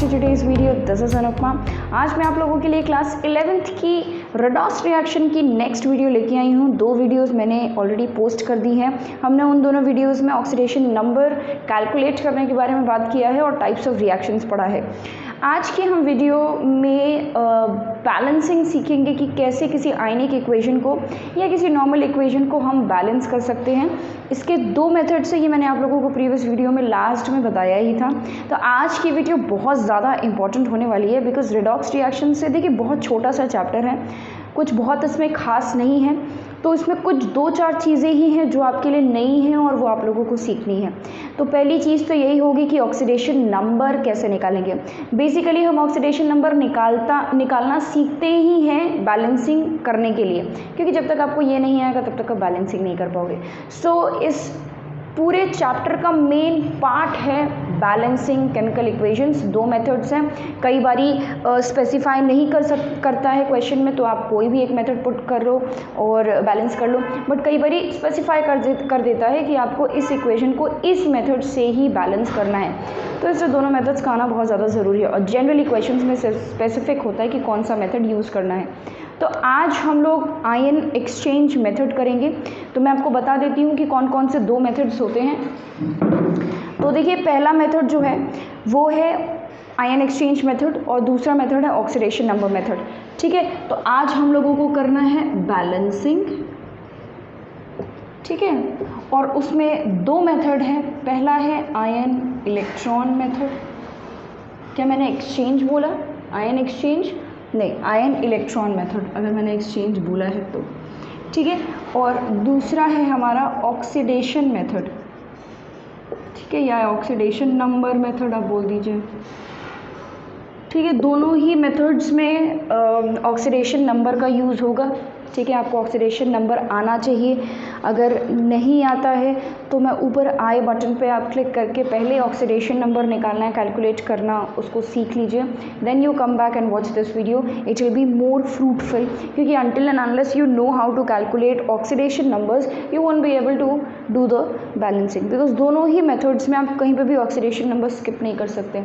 today's video. This is Anupama. आज मैं आप लोगों के लिए क्लास 11th की रेडॉक्स रिएक्शन की नेक्स्ट वीडियो लेके आई हूँ. 2 वीडियोस मैंने ऑलरेडी पोस्ट कर दी हैं. हमने उन दोनों वीडियोस में ऑक्सीडेशन नंबर कैलकुलेट करने के बारे में बात किया है और टाइप्स ऑफ रिएक्शंस पढ़ा है. आज की हम वीडियो में बैलेंसिंग सीखेंगे कि कैसे किसी आयनिक इक्वेशन को या किसी नॉर्मल इक्वेशन को हम बैलेंस कर सकते हैं. इसके 2 मेथड्स है. ये मैंने आप लोगों को प्रीवियस वीडियो में लास्ट में बताया ही था. तो आज की वीडियो बहुत ज़्यादा इंपॉर्टेंट होने वाली है बिकॉज रेडॉक्स रिएक्शन से देखिए बहुत छोटा सा चैप्टर है, कुछ बहुत इसमें खास नहीं है. तो इसमें कुछ 2-4 चीज़ें ही हैं जो आपके लिए नई हैं और वो आप लोगों को सीखनी है. तो पहली चीज़ तो यही होगी कि ऑक्सीडेशन नंबर कैसे निकालेंगे. बेसिकली हम ऑक्सीडेशन नंबर निकालना सीखते ही हैं बैलेंसिंग करने के लिए, क्योंकि जब तक आपको ये नहीं आएगा तब तक आप बैलेंसिंग नहीं कर पाओगे. सो इस पूरे चैप्टर का मेन पार्ट है बैलेंसिंग केमिकल इक्वेशंस. 2 मेथड्स हैं. कई बारी स्पेसिफाई नहीं करता है क्वेश्चन में, तो आप कोई भी एक मेथड पुट कर लो और बैलेंस कर लो. बट कई बारी स्पेसिफाई कर देता है कि आपको इस इक्वेशन को इस मेथड से ही बैलेंस करना है. तो इससे दोनों मेथड्स का आना बहुत ज़्यादा ज़रूरी है और जनरली क्वेश्चंस में स्पेसिफिक होता है कि कौन सा मेथड यूज़ करना है. तो आज हम लोग आयन एक्सचेंज मेथड करेंगे. तो मैं आपको बता देती हूँ कि कौन कौन से 2 मेथड्स होते हैं. तो देखिए पहला मेथड जो है वो है आयन एक्सचेंज मेथड और दूसरा मेथड है ऑक्सीडेशन नंबर मेथड. ठीक है. तो आज हम लोगों को करना है बैलेंसिंग. ठीक है. और उसमें 2 मेथड है. पहला है आयन इलेक्ट्रॉन मेथड. क्या मैंने एक्सचेंज बोला? आयन एक्सचेंज नहीं, आयन इलेक्ट्रॉन मेथड अगर मैंने एक्सचेंज बोला है तो. ठीक है. और दूसरा है हमारा ऑक्सीडेशन मेथड. ठीक है, या ऑक्सीडेशन नंबर मेथड आप बोल दीजिए. ठीक है. दोनों ही मेथड्स में ऑक्सीडेशन नंबर का यूज़ होगा. ठीक है. आपको ऑक्सीडेशन नंबर आना चाहिए. अगर नहीं आता है तो मैं ऊपर आई बटन पे आप क्लिक करके पहले ऑक्सीडेशन नंबर निकालना है, कैलकुलेट करना, उसको सीख लीजिए. Then you come back and watch this video. It will be more fruitful, क्योंकि until and unless you know how to calculate oxidation numbers you won't be able to do the balancing. Because दोनों ही methods में आप कहीं पर भी oxidation number skip नहीं कर सकते.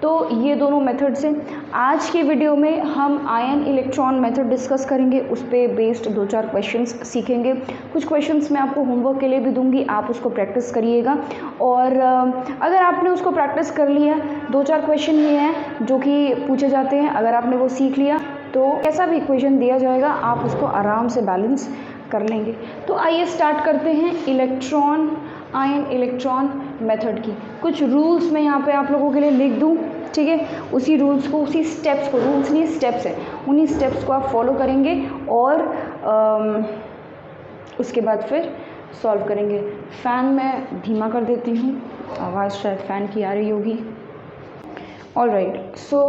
तो ये दोनों मेथड्स हैं. आज की वीडियो में हम आयन इलेक्ट्रॉन मेथड डिस्कस करेंगे. उस पर बेस्ड 2-4 क्वेश्चंस सीखेंगे. कुछ क्वेश्चंस मैं आपको होमवर्क के लिए भी दूंगी, आप उसको प्रैक्टिस करिएगा. और अगर आपने उसको प्रैक्टिस कर लिया, 2-4 क्वेश्चन ये हैं जो कि पूछे जाते हैं, अगर आपने वो सीख लिया तो कैसा भी इक्वेशन दिया जाएगा आप उसको आराम से बैलेंस कर लेंगे. तो आइए स्टार्ट करते हैं आयन इलेक्ट्रॉन मेथड की. कुछ रूल्स मैं यहाँ पे आप लोगों के लिए लिख दूँ. ठीक है. उसी रूल्स को, उसी स्टेप्स को, रूल्स नहीं स्टेप्स है, उन्हीं स्टेप्स को आप फॉलो करेंगे और उसके बाद फिर सॉल्व करेंगे. फ़ैन मैं धीमा कर देती हूँ, आवाज़ शायद फ़ैन की आ रही होगी. All right. सो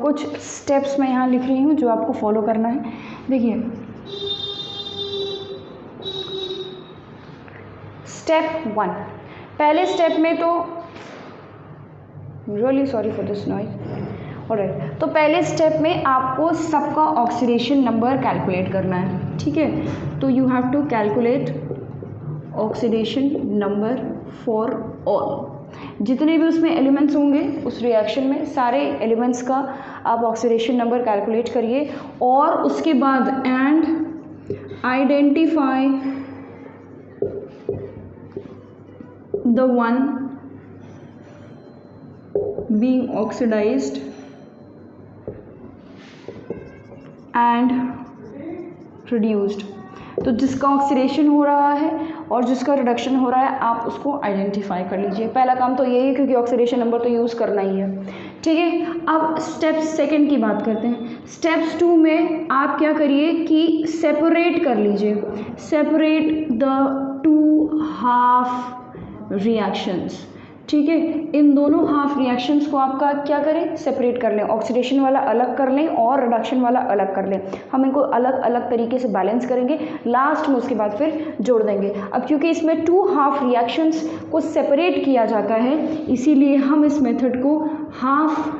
कुछ स्टेप्स मैं यहाँ लिख रही हूँ जो आपको फॉलो करना है. देखिए स्टेप 1. पहले स्टेप में तो really sorry for this noise. Alright. तो पहले स्टेप में आपको सबका ऑक्सीडेशन नंबर कैलकुलेट करना है. ठीक है. तो you have to calculate oxidation number for all. जितने भी उसमें एलिमेंट्स होंगे उस रिएक्शन में, सारे एलिमेंट्स का आप ऑक्सीडेशन नंबर कैलकुलेट करिए. और उसके बाद and identify the one being oxidized and reduced. तो जिसका ऑक्सीडेशन हो रहा है और जिसका रिडक्शन हो रहा है आप उसको आइडेंटिफाई कर लीजिए. पहला काम तो यही है, क्योंकि ऑक्सीडेशन नंबर तो यूज़ करना ही है. ठीक है. अब स्टेप 2 की बात करते हैं. स्टेप्स 2 में आप क्या करिए कि सेपरेट कर लीजिए. Separate the 2 half reactions. ठीक है. इन दोनों हाफ रिएक्शंस को आपका क्या करें, सेपरेट कर लें. ऑक्सीडेशन वाला अलग कर लें और रिडक्शन वाला अलग कर लें. हम इनको अलग अलग तरीके से बैलेंस करेंगे. लास्ट में उसके बाद फिर जोड़ देंगे. अब क्योंकि इसमें 2 हाफ रिएक्शंस को सेपरेट किया जाता है, इसीलिए हम इस मेथड को हाफ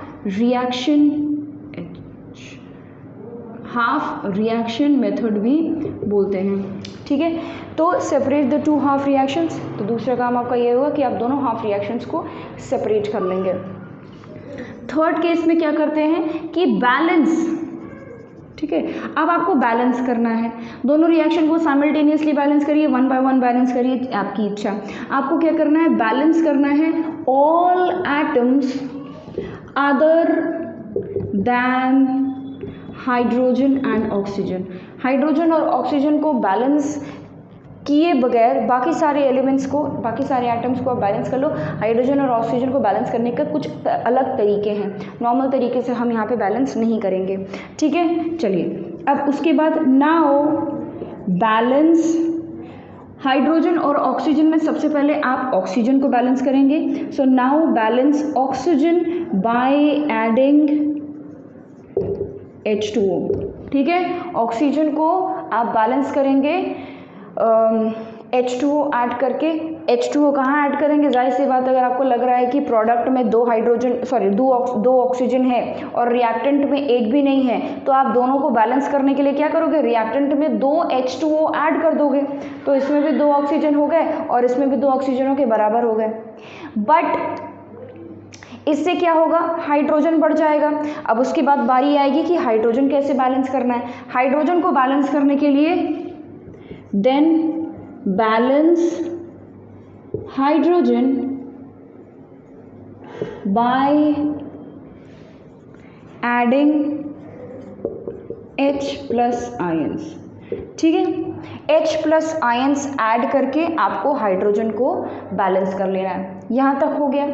रिएक्शन मेथड भी बोलते हैं. ठीक है. तो सेपरेट द 2 हाफ रिएक्शंस. तो दूसरा काम आपका ये होगा कि आप दोनों हाफ रिएक्शंस को सेपरेट कर लेंगे. थर्ड केस में क्या करते हैं कि बैलेंस, ठीक है, अब आपको बैलेंस करना है, दोनों रिएक्शन को साइमल्टेनियसली बैलेंस करिए, 1 बाय 1 बैलेंस करिए, आपकी इच्छा। आपको क्या करना है, बैलेंस करना है all atoms other than hydrogen and oxygen. Hydrogen और ऑक्सीजन को बैलेंस किए बगैर बाकी सारे एलिमेंट्स को, बाकी सारे एटम्स को आप बैलेंस कर लो। हाइड्रोजन और ऑक्सीजन को बैलेंस करने का कुछ अलग तरीके हैं, नॉर्मल तरीके से हम यहाँ पे बैलेंस नहीं करेंगे, ठीक है। चलिए अब उसके बाद नाउ बैलेंस हाइड्रोजन और ऑक्सीजन में सबसे पहले आप ऑक्सीजन को बैलेंस करेंगे। So now balance oxygen by adding H2O, ठीक है। ऑक्सीजन को आप बैलेंस करेंगे H2O ऐड करके। H2O कहाँ ऐड करेंगे, जाहिर सी बात, अगर आपको लग रहा है कि प्रोडक्ट में दो ऑक्सीजन है और रिएक्टेंट में एक भी नहीं है, तो आप दोनों को बैलेंस करने के लिए क्या करोगे, रिएक्टेंट में 2 H2O ऐड कर दोगे, तो इसमें भी 2 ऑक्सीजन हो गए और इसमें भी 2 ऑक्सीजनों के बराबर हो गए। बट इससे क्या होगा, हाइड्रोजन बढ़ जाएगा। अब उसके बाद बारी आएगी कि हाइड्रोजन कैसे बैलेंस करना है। हाइड्रोजन को बैलेंस करने के लिए then balance hydrogen by adding H+ ions, ठीक है। H+ आयंस ऐड करके आपको हाइड्रोजन को बैलेंस कर लेना है। यहाँ तक हो गया,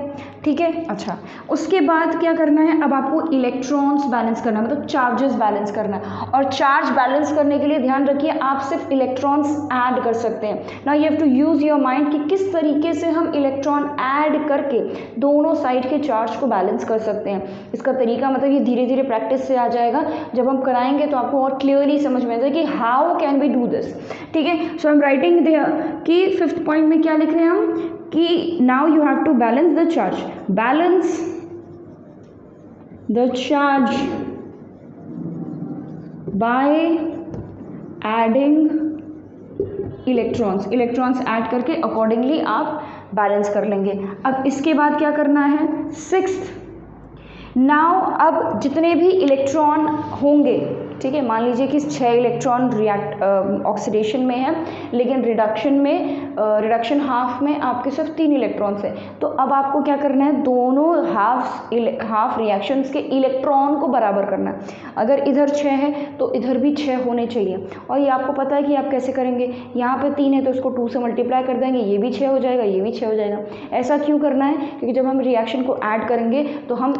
ठीक है। अच्छा, उसके बाद क्या करना है, अब आपको इलेक्ट्रॉन्स बैलेंस करना है, मतलब चार्जेस बैलेंस करना है। और चार्ज बैलेंस करने के लिए ध्यान रखिए, आप सिर्फ इलेक्ट्रॉन्स ऐड कर सकते हैं। Now you have to use your mind कि किस तरीके से हम इलेक्ट्रॉन ऐड करके दोनों साइड के चार्ज को बैलेंस कर सकते हैं। इसका तरीका मतलब ये धीरे धीरे प्रैक्टिस से आ जाएगा, जब हम कराएंगे तो आपको और क्लियरली समझ में आएगा कि how can we do this, ठीक है। So I am writing there कि 5th पॉइंट में क्या लिख रहे हैं हम कि now you have to balance the charge, balance the charge by adding electrons add करके अकॉर्डिंगली आप बैलेंस कर लेंगे। अब इसके बाद क्या करना है, 6th, नाउ अब जितने भी इलेक्ट्रॉन होंगे, ठीक है, मान लीजिए कि 6 इलेक्ट्रॉन ऑक्सीडेशन में है, लेकिन रिडक्शन हाफ में आपके सिर्फ 3 इलेक्ट्रॉन्स है, तो अब आपको क्या करना है, दोनों हाफ रिएक्शंस के इलेक्ट्रॉन को बराबर करना है। अगर इधर 6 है तो इधर भी 6 होने चाहिए, और ये आपको पता है कि आप कैसे करेंगे, यहाँ पे 3 है तो इसको 2 से मल्टीप्लाई कर देंगे, ये भी 6 हो जाएगा, ये भी 6 हो जाएगा। ऐसा क्यों करना है, क्योंकि जब हम रिएक्शन को ऐड करेंगे तो हम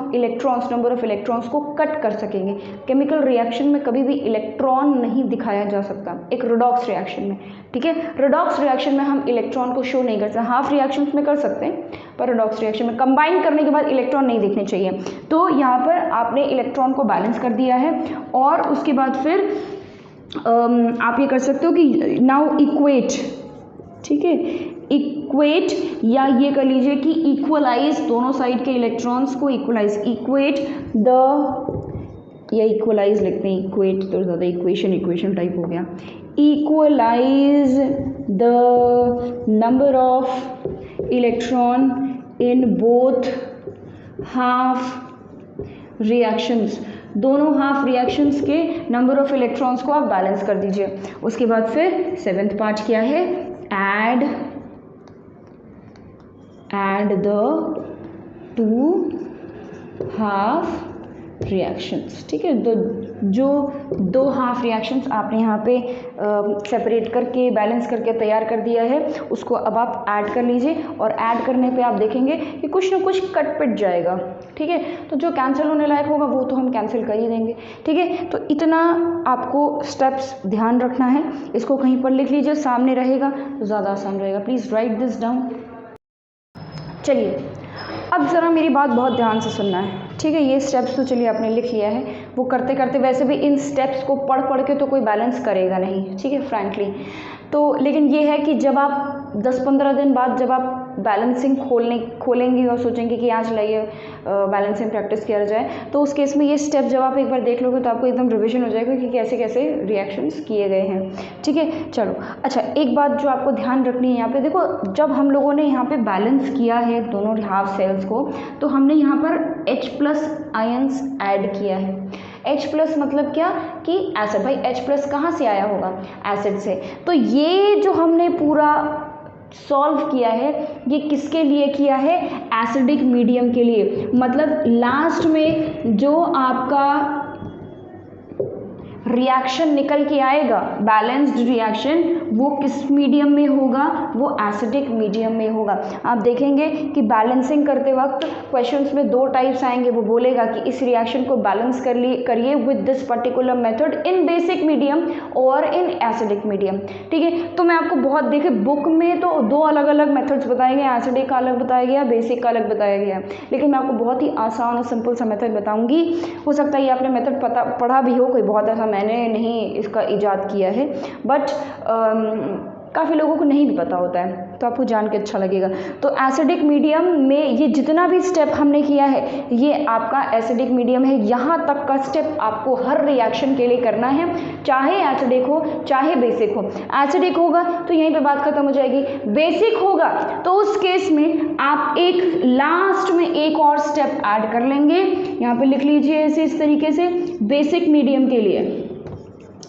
नंबर ऑफ इलेक्ट्रॉन्स को कट कर सकेंगे। केमिकल रिएक्शन में कभी भी इलेक्ट्रॉन नहीं दिखाया जा सकता, एक रेडॉक्स रिएक्शन में, ठीक है। रेडॉक्स रिएक्शन में हम इलेक्ट्रॉन को शो नहीं कर सकते, हाफ रिएक्शंस में कर सकते हैं, पर रेडॉक्स रिएक्शन में कंबाइन करने के बाद इलेक्ट्रॉन नहीं दिखने चाहिए। तो यहाँ पर आपने इलेक्ट्रॉन को बैलेंस कर दिया है, और उसके बाद फिर आप ये कर सकते हो कि नाउ इक्वेट, ठीक है, इक्वेट, या ये कर लीजिए कि इक्वलाइज, दोनों साइड के इलेक्ट्रॉन्स को इक्वलाइज, इक्वेट द, या इक्वलाइज लिखते हैं, इक्वेट तो ज़्यादा इक्वेशन टाइप हो गया, equalise the number of electron in both half reactions, दोनों हाफ रिएक्शंस के नंबर ऑफ इलेक्ट्रॉन्स को आप बैलेंस कर दीजिए। उसके बाद फिर 7th पार्ट क्या है, add the 2 हाफ रिएक्शंस, ठीक है। जो 2 हाफ रिएक्शंस आपने यहाँ पे सेपरेट करके बैलेंस करके तैयार कर दिया है, उसको अब आप ऐड कर लीजिए, और ऐड करने पे आप देखेंगे कि कुछ ना कुछ कट पिट जाएगा, ठीक है। तो जो कैंसिल होने लायक होगा वो तो हम कैंसिल कर ही देंगे, ठीक है। तो इतना आपको स्टेप्स ध्यान रखना है, इसको कहीं पर लिख लीजिए, सामने रहेगा तो ज़्यादा आसान रहेगा। Please write this down. चलिए अब ज़रा मेरी बात बहुत ध्यान से सुनना है, ठीक है। ये स्टेप्स तो चलिए आपने लिख लिया है, वो करते करते वैसे भी इन स्टेप्स को पढ़ के तो कोई बैलेंस करेगा नहीं, ठीक है, फ्रैंकली। तो लेकिन ये है कि जब आप 10-15 दिन बाद जब आप बैलेंसिंग खोलेंगे और सोचेंगे कि आज लाइए बैलेंसिंग प्रैक्टिस किया जाए, तो उस केस में ये स्टेप जब आप एक बार देख लोगे तो आपको एकदम रिविजन हो जाएगा कि कैसे कैसे रिएक्शंस किए गए हैं। ठीक है, चलो अच्छा, एक बात जो आपको ध्यान रखनी है यहाँ पे, देखो जब हम लोगों ने यहाँ पे बैलेंस किया है दोनों हाफ सेल्स को, तो हमने यहाँ पर H+ आयंस ऐड किया है। H+ मतलब क्या कि एसिड, भाई H+ कहाँ से आया होगा, एसिड से। तो ये जो हमने पूरा सॉल्व किया है ये किसके लिए किया है, एसिडिक मीडियम के लिए। मतलब लास्ट में जो आपका रिएक्शन निकल के आएगा, बैलेंस्ड रिएक्शन, वो किस मीडियम में होगा, वो एसिडिक मीडियम में होगा। आप देखेंगे कि बैलेंसिंग करते वक्त क्वेश्चंस में 2 टाइप्स आएंगे, वो बोलेगा कि इस रिएक्शन को बैलेंस करिए with this particular method in basic medium और इन एसिडिक मीडियम। ठीक है, तो मैं आपको बहुत देखे बुक में तो 2 अलग अलग मेथड्स बताए गए, एसिडिक का अलग बताया गया, बेसिक का अलग बताया गया, लेकिन मैं आपको बहुत ही आसान और सिंपल सा मेथड बताऊंगी। हो सकता है ये आपने मेथड पढ़ा भी हो, कोई बहुत ऐसा मैंने नहीं इसका इजाद किया है, बट काफ़ी लोगों को नहीं भी पता होता है, तो आपको जान के अच्छा लगेगा। तो एसिडिक मीडियम में ये जितना भी स्टेप हमने किया है ये आपका एसिडिक मीडियम है। यहाँ तक का स्टेप आपको हर रिएक्शन के लिए करना है, चाहे एसिडिक हो चाहे बेसिक हो। एसिडिक होगा तो यहीं पे बात खत्म हो जाएगी, बेसिक होगा तो उस केस में आप एक लास्ट में एक और स्टेप ऐड कर लेंगे। यहाँ पे लिख लीजिए ऐसे इस तरीके से, बेसिक मीडियम के लिए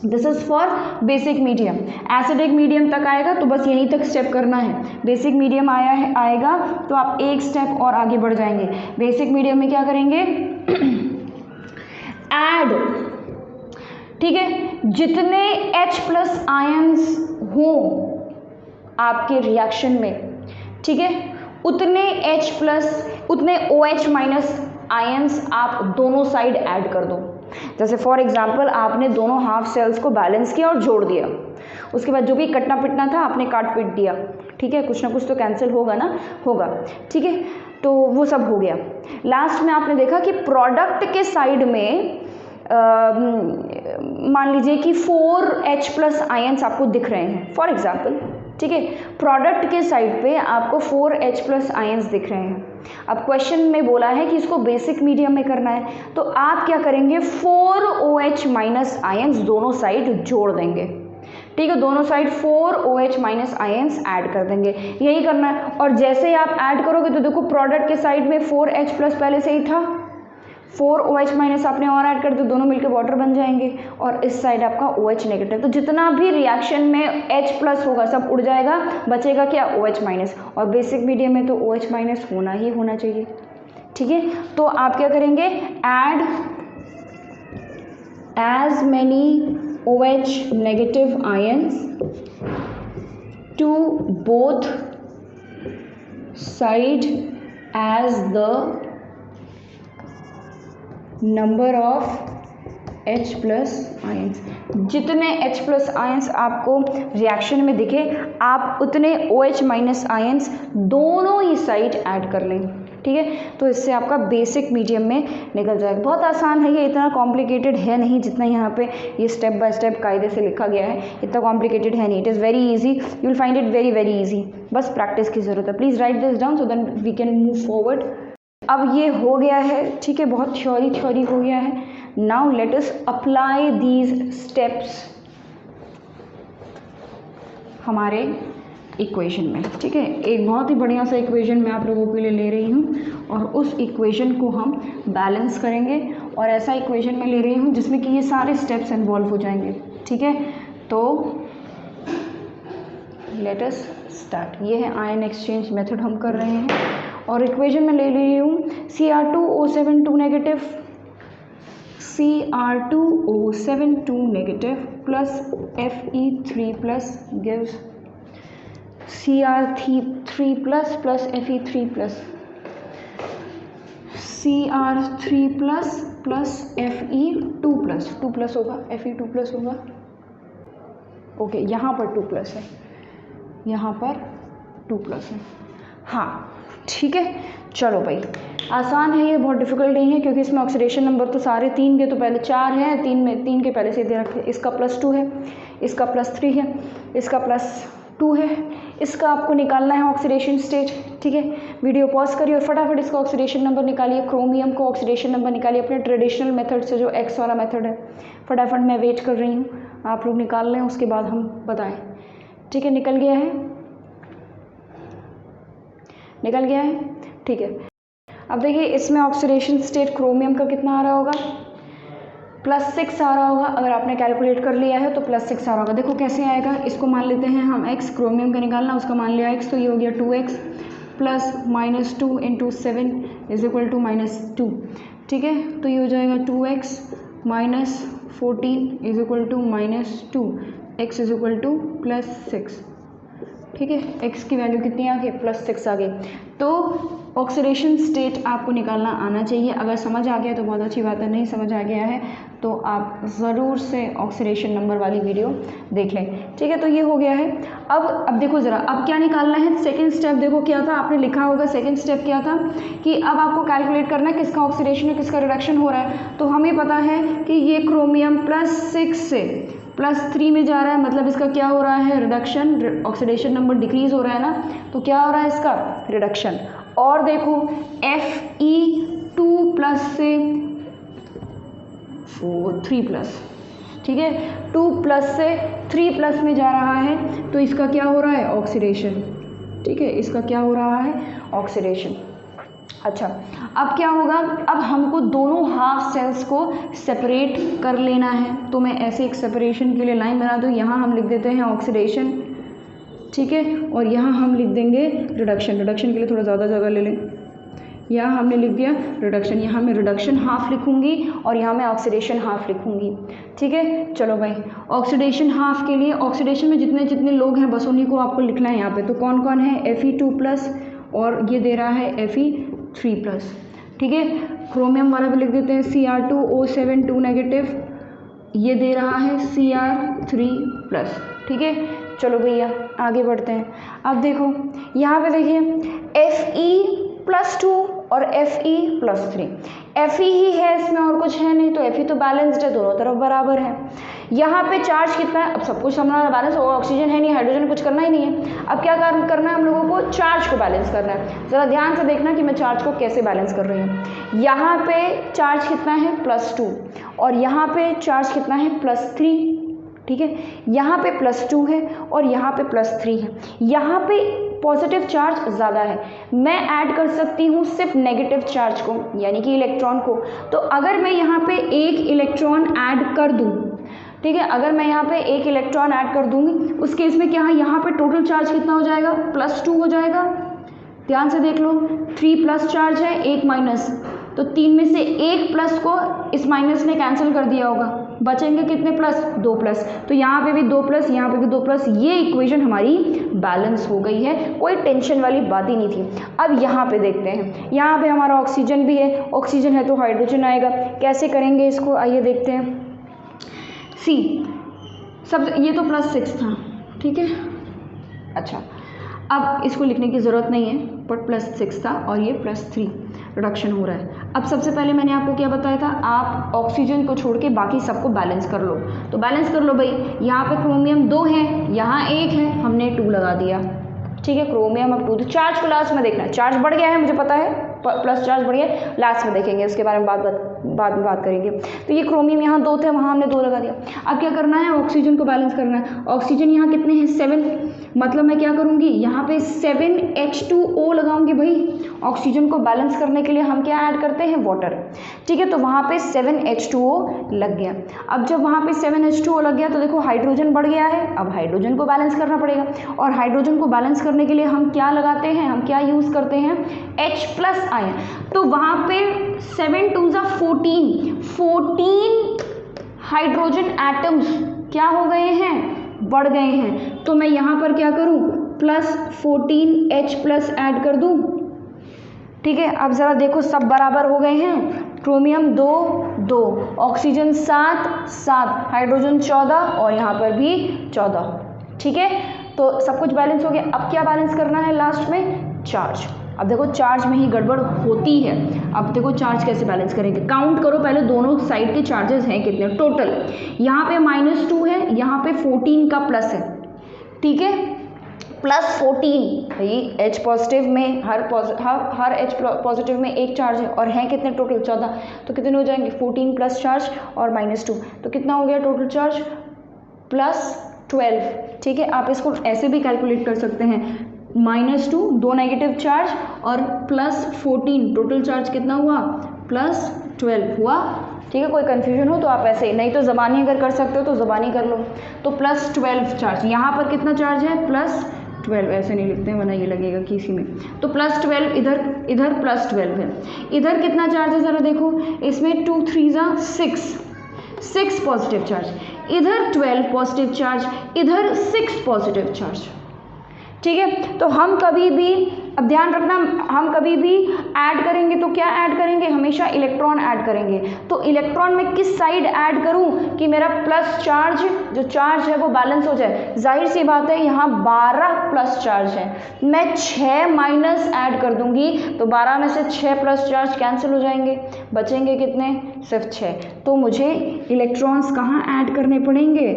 this is for basic medium. Acidic medium तक आएगा तो बस यहीं तक स्टेप करना है। बेसिक मीडियम आएगा तो आप एक स्टेप और आगे बढ़ जाएंगे। बेसिक मीडियम में क्या करेंगे, ऐड, ठीक है, जितने H+ आयंस हों आपके रिएक्शन में, ठीक है, उतने OH- आयंस आप दोनों साइड ऐड कर दो। जैसे फॉर एग्जांपल आपने दोनों हाफ सेल्स को बैलेंस किया और जोड़ दिया, उसके बाद जो भी कटना पिटना था आपने काट पीट दिया, ठीक है, कुछ ना कुछ तो कैंसिल होगा ना, होगा, ठीक है, तो वो सब हो गया। लास्ट में आपने देखा कि प्रोडक्ट के साइड में मान लीजिए कि 4H+ आयंस आपको दिख रहे हैं फॉर एग्जांपल, ठीक है, प्रोडक्ट के साइड पे आपको 4H+ आयंस दिख रहे हैं। अब क्वेश्चन में बोला है कि इसको बेसिक मीडियम में करना है, तो आप क्या करेंगे, 4OH- आयंस दोनों साइड जोड़ देंगे। ठीक है, दोनों साइड 4OH- आयंस ऐड कर देंगे, यही करना है। और जैसे ही आप ऐड करोगे तो देखो प्रोडक्ट के साइड में 4H+ पहले से ही था, 4OH- आपने और ऐड कर दो, दोनों मिलकर वाटर बन जाएंगे, और इस साइड आपका OH-। तो जितना भी रिएक्शन में H+ होगा सब उड़ जाएगा, बचेगा क्या, OH-। और बेसिक मीडियम में तो OH- होना ही होना चाहिए। ठीक है, तो आप क्या करेंगे, add as many OH- ions to both side as the number of H+ ions. जितने H+ आयंस आपको रिएक्शन में दिखे आप उतने OH- आयंस दोनों ही साइड ऐड कर लें। ठीक है, तो इससे आपका बेसिक मीडियम में निकल जाएगा। बहुत आसान है ये, इतना कॉम्प्लिकेटेड है नहीं जितना यहाँ पे ये स्टेप बाय स्टेप कायदे से लिखा गया है, इतना कॉम्प्लिकेटेड है नहीं। It is very easy, you will find it very very easy, बस प्रैक्टिस की ज़रूरत है। Please write this down so that we can move forward. अब ये हो गया है, ठीक है, बहुत थ्योरी हो गया है। Now let us apply these steps हमारे इक्वेशन में। ठीक है, एक बहुत ही बढ़िया सा इक्वेशन मैं आप लोगों के लिए ले रही हूँ और उस इक्वेशन को हम बैलेंस करेंगे, और ऐसा इक्वेशन मैं ले रही हूँ जिसमें कि ये सारे स्टेप्स इन्वॉल्व हो जाएंगे। ठीक है, तो लेट अस स्टार्ट। ये है आयन एक्सचेंज मेथड हम कर रहे हैं, और इक्वेशन में ले रही हूँ Cr2O7 2- Cr2O7 2- plus Fe3+ gives Cr3+ plus Fe3+, Cr3+ plus Fe2+, 2+ होगा, Fe2+ होगा। ओके, यहाँ पर 2+ है, यहाँ पर 2+ है। हाँ ठीक है, चलो भाई आसान है ये, बहुत डिफिकल्ट नहीं है, क्योंकि इसमें ऑक्सीडेशन नंबर तो सारे 3 के तो पहले 4 हैं, 3 के पहले से दे रखे। इसका +2 है, इसका +3 है, इसका 2 है। इसका आपको निकालना है ऑक्सीडेशन स्टेट, ठीक है। वीडियो पॉज करिए और फटाफट इसका ऑक्सीडेशन नंबर निकालिए। क्रोमियम को ऑक्सीडेशन नंबर निकालिए अपने ट्रेडिशनल मेथड से, जो एक्स वाला मेथड है। फटाफट मैं वेट कर रही हूँ, आप लोग निकाल लें, उसके बाद हम बताएं। ठीक है, निकल गया है, निकल गया है, ठीक है। अब देखिए इसमें ऑक्सीडेशन स्टेट क्रोमियम का कितना आ रहा होगा, +6 आ रहा होगा। अगर आपने कैलकुलेट कर लिया है तो +6 आ रहा होगा। देखो कैसे आएगा, इसको मान लेते हैं हम x, क्रोमियम का निकालना, उसका मान लिया x, तो ये हो गया 2x plus -2 into 7 is equal to -2, ठीक है। तो ये हो जाएगा 2x minus 14 is equal to -2, x is equal to +6, ठीक है। x की वैल्यू कितनी आ गई, +6 आ गई। तो ऑक्सीडेशन स्टेट आपको निकालना आना चाहिए। अगर समझ आ गया तो बहुत अच्छी बात है, नहीं समझ आ गया है तो आप ज़रूर से ऑक्सीडेशन नंबर वाली वीडियो देख लें, ठीक है। तो ये हो गया है। अब देखो ज़रा, अब क्या निकालना है, सेकंड स्टेप देखो क्या था, आपने लिखा होगा सेकंड स्टेप क्या था कि अब आपको कैलकुलेट करना है किसका ऑक्सीडेशन है किसका रिडक्शन हो रहा है। तो हमें पता है कि ये क्रोमियम +6 से +3 में जा रहा है, मतलब इसका क्या हो रहा है, रिडक्शन। ऑक्सीडेशन नंबर डिक्रीज हो रहा है ना, तो क्या हो रहा है इसका, रिडक्शन। और देखो Fe2+ से 3+, ठीक है, 2+ से 3+ में जा रहा है, तो इसका क्या हो रहा है, ऑक्सीडेशन, ठीक है, इसका क्या हो रहा है, ऑक्सीडेशन। अच्छा, अब क्या होगा, अब हमको दोनों हाफ सेल्स को सेपरेट कर लेना है। तो मैं ऐसे एक सेपरेशन के लिए लाइन बना दूँ, यहाँ हम लिख देते हैं ऑक्सीडेशन, ठीक है, और यहाँ हम लिख देंगे रिडक्शन। रिडक्शन के लिए थोड़ा ज़्यादा जगह ले लें, यहाँ हमने लिख दिया रिडक्शन, यहाँ मैं रिडक्शन हाफ लिखूंगी और यहाँ मैं ऑक्सीडेशन हाफ लिखूंगी, ठीक है। चलो भाई, ऑक्सीडेशन हाफ के लिए ऑक्सीडेशन में जितने जितने लोग हैं बस उन्हीं को आपको लिखना है यहाँ पे। तो कौन कौन है, Fe2+ और ये दे रहा है Fe3+, ठीक है। क्रोमियम वाला भी लिख देते हैं Cr2O7 2 नेगेटिव, ये दे रहा है Cr3+, ठीक है। चलो भैया आगे बढ़ते हैं। अब देखो यहाँ पे देखिए Fe+2 और Fe+3, Fe ही है इसमें और कुछ है नहीं, तो Fe तो बैलेंस्ड है, दोनों तरफ बराबर है। यहाँ पे चार्ज कितना है, अब सब कुछ हमारा बैलेंस होगा, ऑक्सीजन है नहीं, हाइड्रोजन कुछ करना ही नहीं है। अब क्या करना है हम लोगों को, चार्ज को बैलेंस करना है। ज़रा ध्यान से देखना कि मैं चार्ज को कैसे बैलेंस कर रही हूँ। यहाँ पे चार्ज कितना है, +2, और यहाँ पे चार्ज कितना है, +3, ठीक है। यहाँ पे +2 है और यहाँ पे +3 है। यहाँ पे पॉजिटिव चार्ज ज़्यादा है, मैं ऐड कर सकती हूँ सिर्फ नेगेटिव चार्ज को, यानी कि इलेक्ट्रॉन को। तो अगर मैं यहाँ पे एक इलेक्ट्रॉन ऐड कर दूँ, ठीक है, अगर मैं यहाँ पे एक इलेक्ट्रॉन ऐड कर दूँगी, उस केस में क्या है, यहाँ पे टोटल चार्ज कितना हो जाएगा, +2 हो जाएगा। ध्यान से देख लो, 3+ चार्ज है, 1 माइनस, तो 3 में से 1 प्लस को इस माइनस ने कैंसिल कर दिया होगा, बचेंगे कितने प्लस, 2+। तो यहाँ पे भी 2+, यहाँ पे भी 2+, ये इक्वेशन हमारी बैलेंस हो गई है, कोई टेंशन वाली बात ही नहीं थी। अब यहाँ पे देखते हैं, यहाँ पे हमारा ऑक्सीजन भी है, ऑक्सीजन है तो हाइड्रोजन आएगा, कैसे करेंगे इसको, आइए देखते हैं। सब ये तो +6 था, ठीक है। अच्छा, अब इसको लिखने की ज़रूरत नहीं है, बट +6 था और ये +3 रिडक्शन हो रहा है। अब सबसे पहले मैंने आपको क्या बताया था, आप ऑक्सीजन को छोड़ के बाकी सबको बैलेंस कर लो। तो बैलेंस कर लो भाई, यहाँ पे क्रोमियम 2 है, यहाँ 1 है, हमने 2 लगा दिया, ठीक है। क्रोमियम अब 2, तो चार्ज को लास्ट में देखना है, चार्ज बढ़ गया है मुझे पता है, प्लस चार्ज बढ़ गया, लास्ट में देखेंगे, उसके बारे में बाद में बात करेंगे। तो ये क्रोमियम यहाँ 2 थे, वहाँ हमने 2 लगा दिया। अब क्या करना है, ऑक्सीजन को बैलेंस करना है। ऑक्सीजन यहाँ कितने हैं, 7, मतलब मैं क्या करूँगी, यहाँ पे 7H2O लगाऊंगी भाई। ऑक्सीजन को बैलेंस करने के लिए हम क्या ऐड करते हैं, वाटर, ठीक है। तो वहाँ पे 7H2O लग गया। अब जब वहाँ पे 7H2O लग गया तो देखो हाइड्रोजन बढ़ गया है, अब हाइड्रोजन को बैलेंस करना पड़ेगा। और हाइड्रोजन को बैलेंस करने के लिए हम क्या लगाते हैं, हम क्या यूज़ करते हैं, H+ आयन। तो वहाँ पे 7 2 14 हाइड्रोजन एटम्स क्या हो गए हैं, बढ़ गए हैं। तो मैं यहाँ पर क्या करूँ, +14H+ ऐड कर दूँ, ठीक है। अब ज़रा देखो सब बराबर हो गए हैं, क्रोमियम 2, ऑक्सीजन 7, हाइड्रोजन 14 और यहाँ पर भी 14, ठीक है। तो सब कुछ बैलेंस हो गया। अब क्या बैलेंस करना है लास्ट में, चार्ज। अब देखो चार्ज में ही गड़बड़ होती है। अब देखो चार्ज कैसे बैलेंस करेंगे, काउंट करो पहले दोनों साइड के चार्जेस हैं कितने टोटल। यहाँ पे -2 है, यहाँ पे 14 का प्लस है, ठीक है। +14, भाई H पॉजिटिव में हर H पॉजिटिव में एक चार्ज है और हैं कितने टोटल 14, तो कितने हो जाएंगे 14 प्लस चार्ज और -2, तो कितना हो गया टोटल चार्ज +12। ठीक है, आप इसको ऐसे भी कैलकुलेट कर सकते हैं, -2 दो नेगेटिव चार्ज और +14 टोटल चार्ज कितना हुआ +12 हुआ। ठीक है, कोई कन्फ्यूजन हो तो आप ऐसे, नहीं तो ज़बानी अगर कर सकते हो तो ज़बानी कर लो। तो +12 चार्ज, यहाँ पर कितना चार्ज है +12, ऐसे नहीं लिखते हैं वरना ये लगेगा कि इसी में, तो +12 इधर +12 है। इधर कितना चार्ज है ज़रा देखो, इसमें 2 3 6 पॉजिटिव चार्ज, इधर 12 पॉजिटिव चार्ज, इधर 6 पॉजिटिव चार्ज। ठीक है, तो हम कभी भी, अब ध्यान रखना, हम कभी भी ऐड करेंगे तो क्या ऐड करेंगे, हमेशा इलेक्ट्रॉन ऐड करेंगे। तो इलेक्ट्रॉन में किस साइड ऐड करूं कि मेरा प्लस चार्ज, जो चार्ज है वो बैलेंस हो जाए। जाहिर सी बात है यहाँ 12 प्लस चार्ज है, मैं 6 माइनस ऐड कर दूंगी तो 12 में से 6 प्लस चार्ज कैंसिल हो जाएंगे, बचेंगे कितने, सिर्फ 6। तो मुझे इलेक्ट्रॉन्स कहाँ ऐड करने पड़ेंगे,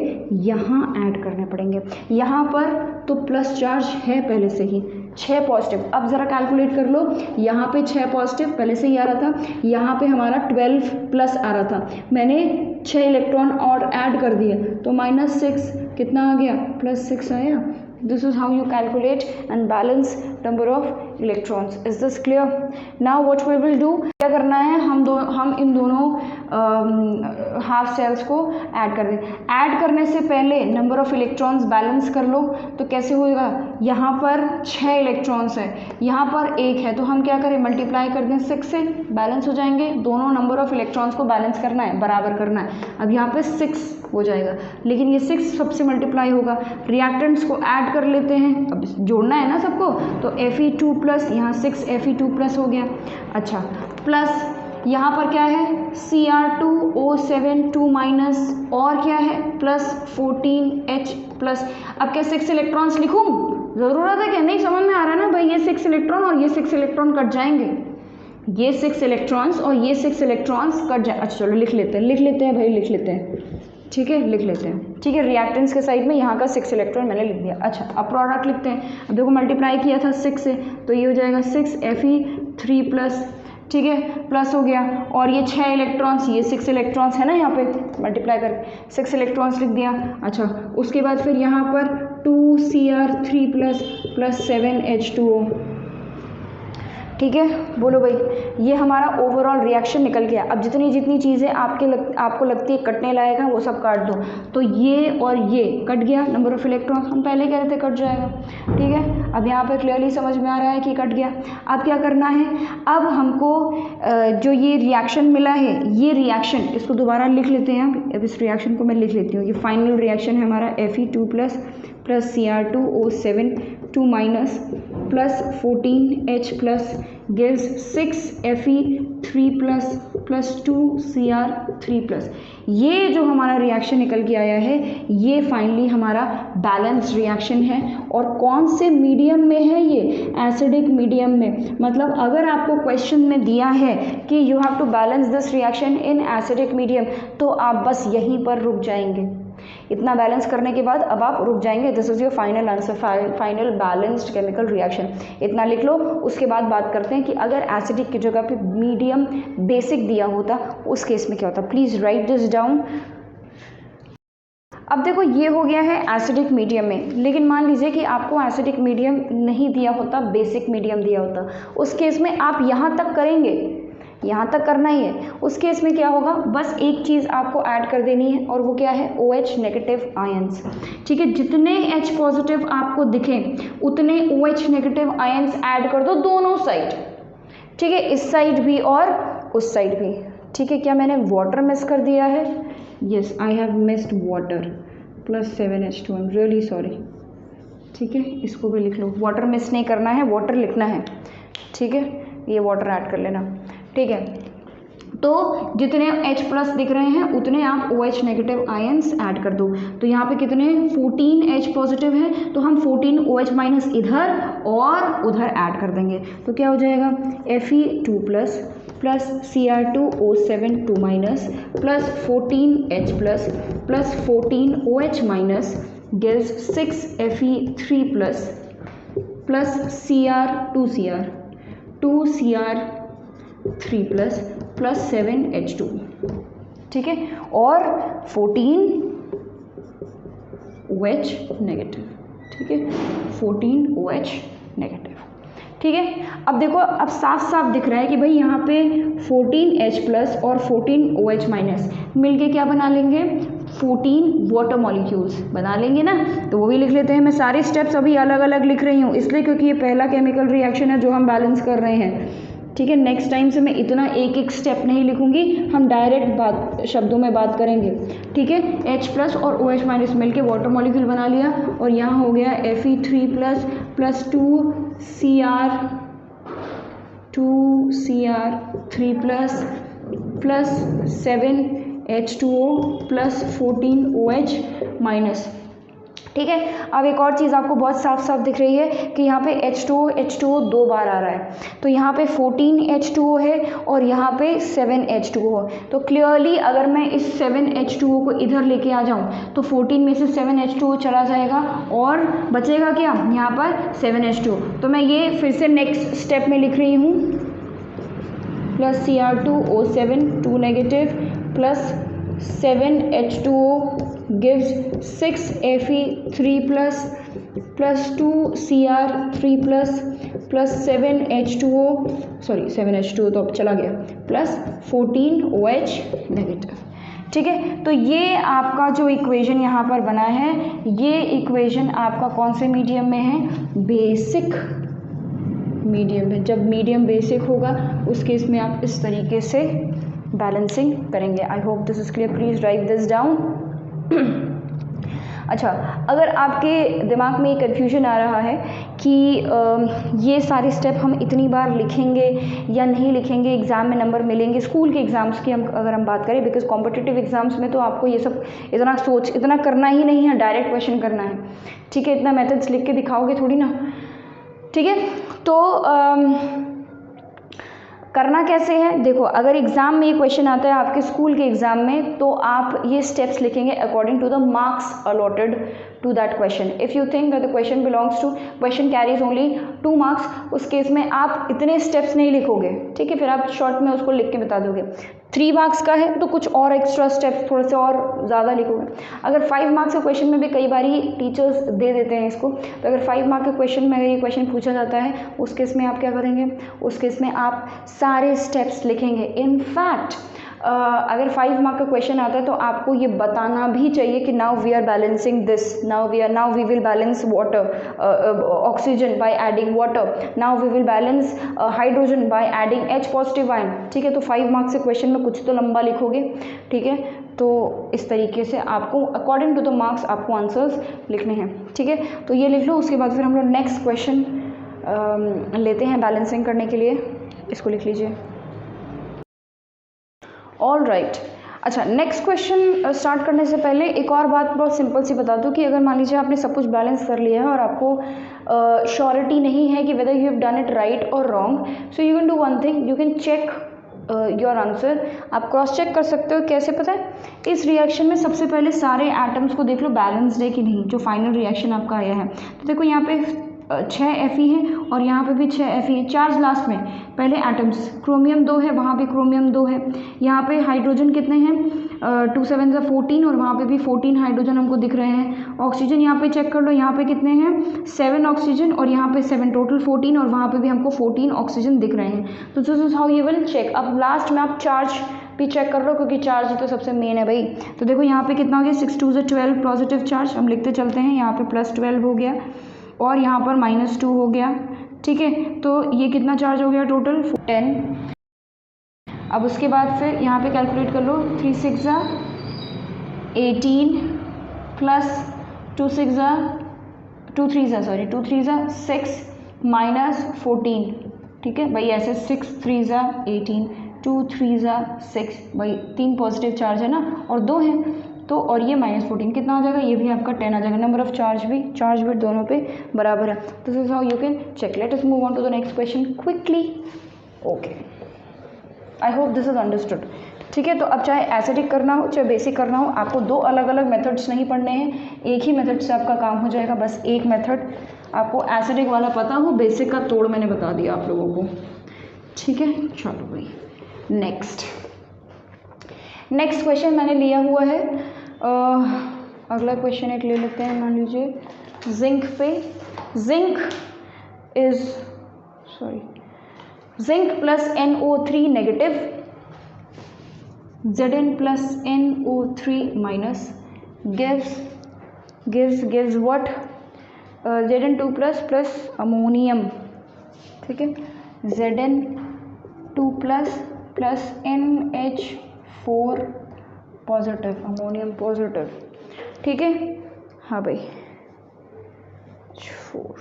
यहाँ ऐड करने पड़ेंगे। यहाँ पर तो प्लस चार्ज है पहले से ही 6 पॉजिटिव। अब ज़रा कैलकुलेट कर लो, यहाँ पे 6 पॉजिटिव पहले से ही आ रहा था, यहाँ पे हमारा 12 प्लस आ रहा था, मैंने 6 इलेक्ट्रॉन और ऐड कर दिए तो -6 कितना आ गया, +6 आया। This is how you calculate and balance number of electrons. Is this clear? Now what we will do, क्या करना है, हम इन दोनों हाफ सेल्स को ऐड कर दें। ऐड करने से पहले नंबर ऑफ इलेक्ट्रॉन्स बैलेंस कर लो, तो कैसे होगा, यहाँ पर 6 इलेक्ट्रॉन्स है, यहाँ पर 1 है, तो हम क्या करें, मल्टीप्लाई कर दें 6 से, बैलेंस हो जाएंगे। दोनों नंबर ऑफ इलेक्ट्रॉन्स को बैलेंस करना है, बराबर करना है। अब यहाँ पे 6 हो जाएगा, लेकिन ये 6 सबसे मल्टीप्लाई होगा। रिएक्टेंट्स को ऐड कर लेते हैं, अब जोड़ना है ना सबको, तो Fe2 प्लस, यहाँ 6 Fe2 प्लस हो गया। अच्छा, प्लस यहाँ पर क्या है, Cr2O7 2 माइनस, और क्या है +14H प्लस। अब क्या 6 इलेक्ट्रॉन्स लिखूँ, ज़रूरत है क्या, नहीं समझ में आ रहा है ना भाई, ये 6 इलेक्ट्रॉन और ये 6 इलेक्ट्रॉन कट जाएंगे, ये 6 इलेक्ट्रॉन्स और ये 6 इलेक्ट्रॉन्स कट जाए। अच्छा चलो लिख लेते हैं भाई, लिख लेते हैं, ठीक है, लिख लेते हैं। ठीक है, रिएक्टेंट्स के साइड में यहाँ का 6 इलेक्ट्रॉन मैंने लिख दिया। अच्छा, अब प्रोडक्ट लिखते हैं। अब देखो मल्टीप्लाई किया था 6 से, तो ये हो जाएगा 6 Fe3 प्लस, ठीक है, प्लस हो गया, और ये 6 इलेक्ट्रॉन्स, ये 6 इलेक्ट्रॉन्स है ना, यहाँ पे मल्टीप्लाई कर 6 इलेक्ट्रॉन्स लिख दिया। अच्छा, उसके बाद फिर यहाँ पर 2Cr3 प्लस 7H2O। ठीक है, बोलो भाई, ये हमारा ओवरऑल रिएक्शन निकल गया। अब जितनी चीज़ें आपको लगती है कटने लायक है वो सब काट दो, तो ये और ये कट गया, नंबर ऑफ इलेक्ट्रॉन हम पहले कह रहे थे कट जाएगा। ठीक है, अब यहाँ पे क्लियरली समझ में आ रहा है कि कट गया। अब क्या करना है, अब हमको जो ये रिएक्शन मिला है, ये रिएक्शन इसको दोबारा लिख लेते हैं। अब इस रिएक्शन को मैं लिख लेती हूँ। ये फाइनल रिएक्शन है हमारा Fe2 plus Cr2O7 2 minus plus 14H plus gives 6 Fe3 plus 2 Cr3 plus. ये जो हमारा रिएक्शन निकल के आया है, ये फाइनली हमारा बैलेंस रिएक्शन है। और कौन से मीडियम में है ये, एसिडिक मीडियम में। मतलब अगर आपको क्वेश्चन में दिया है कि you have to balance this reaction in acidic medium, तो आप बस यहीं पर रुक जाएंगे। इतना बैलेंस करने के बाद अब आप रुक जाएंगे। This is your final answer, final balanced chemical reaction. इतना लिख लो, उसके बाद बात करते हैं कि अगर एसिडिक की जगह पे मीडियम बेसिक दिया होता उस केस में क्या होता। Please write this down. अब देखो ये हो गया है एसिडिक मीडियम में, लेकिन मान लीजिए कि आपको एसिडिक मीडियम नहीं दिया होता, बेसिक मीडियम दिया होता, उस केस में आप यहाँ तक करेंगे, यहाँ तक करना ही है। उस केस में क्या होगा, बस एक चीज़ आपको ऐड कर देनी है, और वो क्या है, OH नेगेटिव आयंस। ठीक है, जितने H पॉजिटिव आपको दिखें उतने OH नेगेटिव आयंस ऐड कर दो दोनों साइड। ठीक है, इस साइड भी और उस साइड भी। ठीक है, क्या मैंने वाटर मिस कर दिया है? Yes, I have missed water plus 7H2। I am really sorry. ठीक है, इसको भी लिख लो, वाटर मिस नहीं करना है, वाटर लिखना है। ठीक है, ये वाटर ऐड कर लेना। ठीक है, तो जितने H प्लस दिख रहे हैं उतने आप OH नेगेटिव आयंस ऐड कर दो। तो यहाँ पे कितने 14 H पॉजिटिव है, तो हम 14 OH माइनस इधर और उधर ऐड कर देंगे। तो क्या हो जाएगा, Fe2 plus Cr2O7 2 minus plus 14H plus 14 OH minus gives 6 Fe3 plus plus Cr 2Cr3 plus 7H2, ठीक है, और 14OH नेगेटिव, ठीक है, 14OH नेगेटिव, ठीक है। अब देखो, अब साफ साफ दिख रहा है कि भाई यहाँ पे 14H प्लस और 14OH माइनस मिलके क्या बना लेंगे, 14 वाटर मॉलिक्यूल्स बना लेंगे ना। तो वो भी लिख लेते हैं। मैं सारे स्टेप्स अभी अलग अलग लिख रही हूँ इसलिए क्योंकि ये पहला केमिकल रिएक्शन है जो हम बैलेंस कर रहे हैं, ठीक है। नेक्स्ट टाइम से मैं इतना एक एक स्टेप नहीं लिखूंगी, हम डायरेक्ट शब्दों में बात करेंगे, ठीक है। H प्लस और OH माइनस मिलके वाटर मॉलिक्यूल बना लिया और यहाँ हो गया Fe3 plus 2Cr3 plus 7H2O plus 14OH minus, ठीक है। अब एक और चीज़ आपको बहुत साफ साफ दिख रही है कि यहाँ पे H2O 2 बार आ रहा है, तो यहाँ पे 14H2O है और यहाँ पे 7H2O है। तो क्लियरली अगर मैं इस 7H2O को इधर लेके आ जाऊँ तो 14 में से 7H2O चला जाएगा और बचेगा क्या, यहाँ पर 7H2O। तो मैं ये फिर से नेक्स्ट स्टेप में लिख रही हूँ, plus Cr2O7 2 negative plus 7H2O gives 6Fe3 plus 2Cr3 plus 7H2O तो अब चला गया प्लस 14OH नेगेटिव, ठीक है। तो ये आपका जो इक्वेशन यहाँ पर बना है, ये इक्वेशन आपका कौन से मीडियम में है, बेसिक मीडियम में। जब मीडियम बेसिक होगा उस केस में आप इस तरीके से बैलेंसिंग करेंगे। आई hope this is clear, please right this down. अच्छा, अगर आपके दिमाग में ये कन्फ्यूजन आ रहा है कि ये सारे स्टेप हम इतनी बार लिखेंगे या नहीं लिखेंगे, एग्ज़ाम में नंबर मिलेंगे, स्कूल के एग्ज़ाम्स की अगर हम बात करें, बिकॉज कॉम्पिटिटिव एग्ज़ाम्स में तो आपको ये सब इतना करना ही नहीं है, डायरेक्ट क्वेश्चन करना है, ठीक है। इतना मेथड्स लिख के दिखाओगे थोड़ी ना, ठीक है। तो करना कैसे है, देखो, अगर एग्ज़ाम में ये क्वेश्चन आता है आपके स्कूल के एग्ज़ाम में, तो आप ये स्टेप्स लिखेंगे according to the marks allotted to that question. If you think that the question belongs to question carries only 2 marks, उस केस में आप इतने स्टेप्स नहीं लिखोगे, ठीक है, फिर आप शॉर्ट में उसको लिख के बता दोगे। 3 मार्क्स का है तो कुछ और एक्स्ट्रा स्टेप्स थोड़े से और ज़्यादा लिखोगे। अगर 5 मार्क्स के क्वेश्चन में भी कई बार ही टीचर्स दे देते हैं इसको, तो अगर 5 मार्क के क्वेश्चन में अगर ये क्वेश्चन पूछा जाता है, उस केस में आप क्या करेंगे, उस केस में आप सारे स्टेप्स लिखेंगे। इनफैक्ट अगर 5 मार्क का क्वेश्चन आता है तो आपको ये बताना भी चाहिए कि now we are balancing this, now we will balance water oxygen by adding water, now we will balance hydrogen by adding H positive ion, ठीक है। तो 5 मार्क से क्वेश्चन में कुछ तो लंबा लिखोगे, ठीक है। तो इस तरीके से आपको अकॉर्डिंग टू द मार्क्स आपको आंसर्स लिखने हैं, ठीक है। तो ये लिख लो, उसके बाद फिर हम लोग नेक्स्ट क्वेश्चन लेते हैं बैलेंसिंग करने के लिए। इसको लिख लीजिए। ऑल राइट, अच्छा, नेक्स्ट क्वेश्चन स्टार्ट करने से पहले एक और बात बहुत सिंपल सी बता दूं कि अगर मान लीजिए आपने सब कुछ बैलेंस कर लिया है और आपको श्योरिटी नहीं है कि whether you have done it right और wrong, so you can do one thing, you can check your answer. आप क्रॉस चेक कर सकते हो। कैसे पता है, इस रिएक्शन में सबसे पहले सारे एटम्स को देख लो बैलेंस्ड है कि नहीं, जो फाइनल रिएक्शन आपका आया है। तो देखो यहाँ पे 6 Fe हैं और यहाँ पे भी 6 Fe है, चार्ज लास्ट में। पहले एटम्स, क्रोमियम 2 है, वहाँ पे क्रोमियम 2 है, यहाँ पे हाइड्रोजन कितने हैं, 2 7 14 और वहाँ पे भी 14 हाइड्रोजन हमको दिख रहे हैं। ऑक्सीजन यहाँ पे चेक कर लो, यहाँ पे कितने हैं, 7 ऑक्सीजन और यहाँ पे 7, टोटल 14 और वहाँ पे भी हमको 14 ऑक्सीजन दिख रहे हैं। तो this is how you will check. अब लास्ट में आप चार्ज भी चेक कर लो क्योंकि चार्ज ही तो सबसे मेन है भाई। तो देखो यहाँ पे कितना हो गया, 6 2 12 पॉजिटिव चार्ज, हम लिखते चलते हैं। यहाँ पे +12 हो गया और यहाँ पर -2 हो गया, ठीक है। तो ये कितना चार्ज हो गया टोटल, 10। अब उसके बाद फिर यहाँ पे कैलकुलेट कर लो, 3 6 18 प्लस 2 3 6 -14, ठीक है भाई। ऐसे 6 3 18 2 3 6 भाई, 3 पॉजिटिव चार्ज है ना और 2 है, तो और ये -14 कितना आ जाएगा, ये भी आपका 10 आ जाएगा। नंबर ऑफ चार्ज भी दोनों पे बराबर है। This is how you can check. Let us move on to the next question quickly. Okay, I hope this is understood, ठीक है। तो अब चाहे एसिडिक करना हो चाहे बेसिक करना हो, आपको 2 अलग अलग मेथड्स नहीं पढ़ने हैं, एक ही मेथड से आपका काम हो जाएगा। बस एक मेथड आपको एसिडिक वाला पता हो, बेसिक का तोड़ मैंने बता दिया आप लोगों को, ठीक है। चलो भाई नेक्स्ट क्वेश्चन मैंने लिया हुआ है। अगला क्वेश्चन एक ले लेते हैं, मान लीजिए जिंक पे। Zinc plus NO3 negative, Zn plus NO3 minus gives what? Zn2 plus ammonium, ठीक है। Zn2 plus NH4 positive, ammonium positive, ठीक है। हाँ भाई 4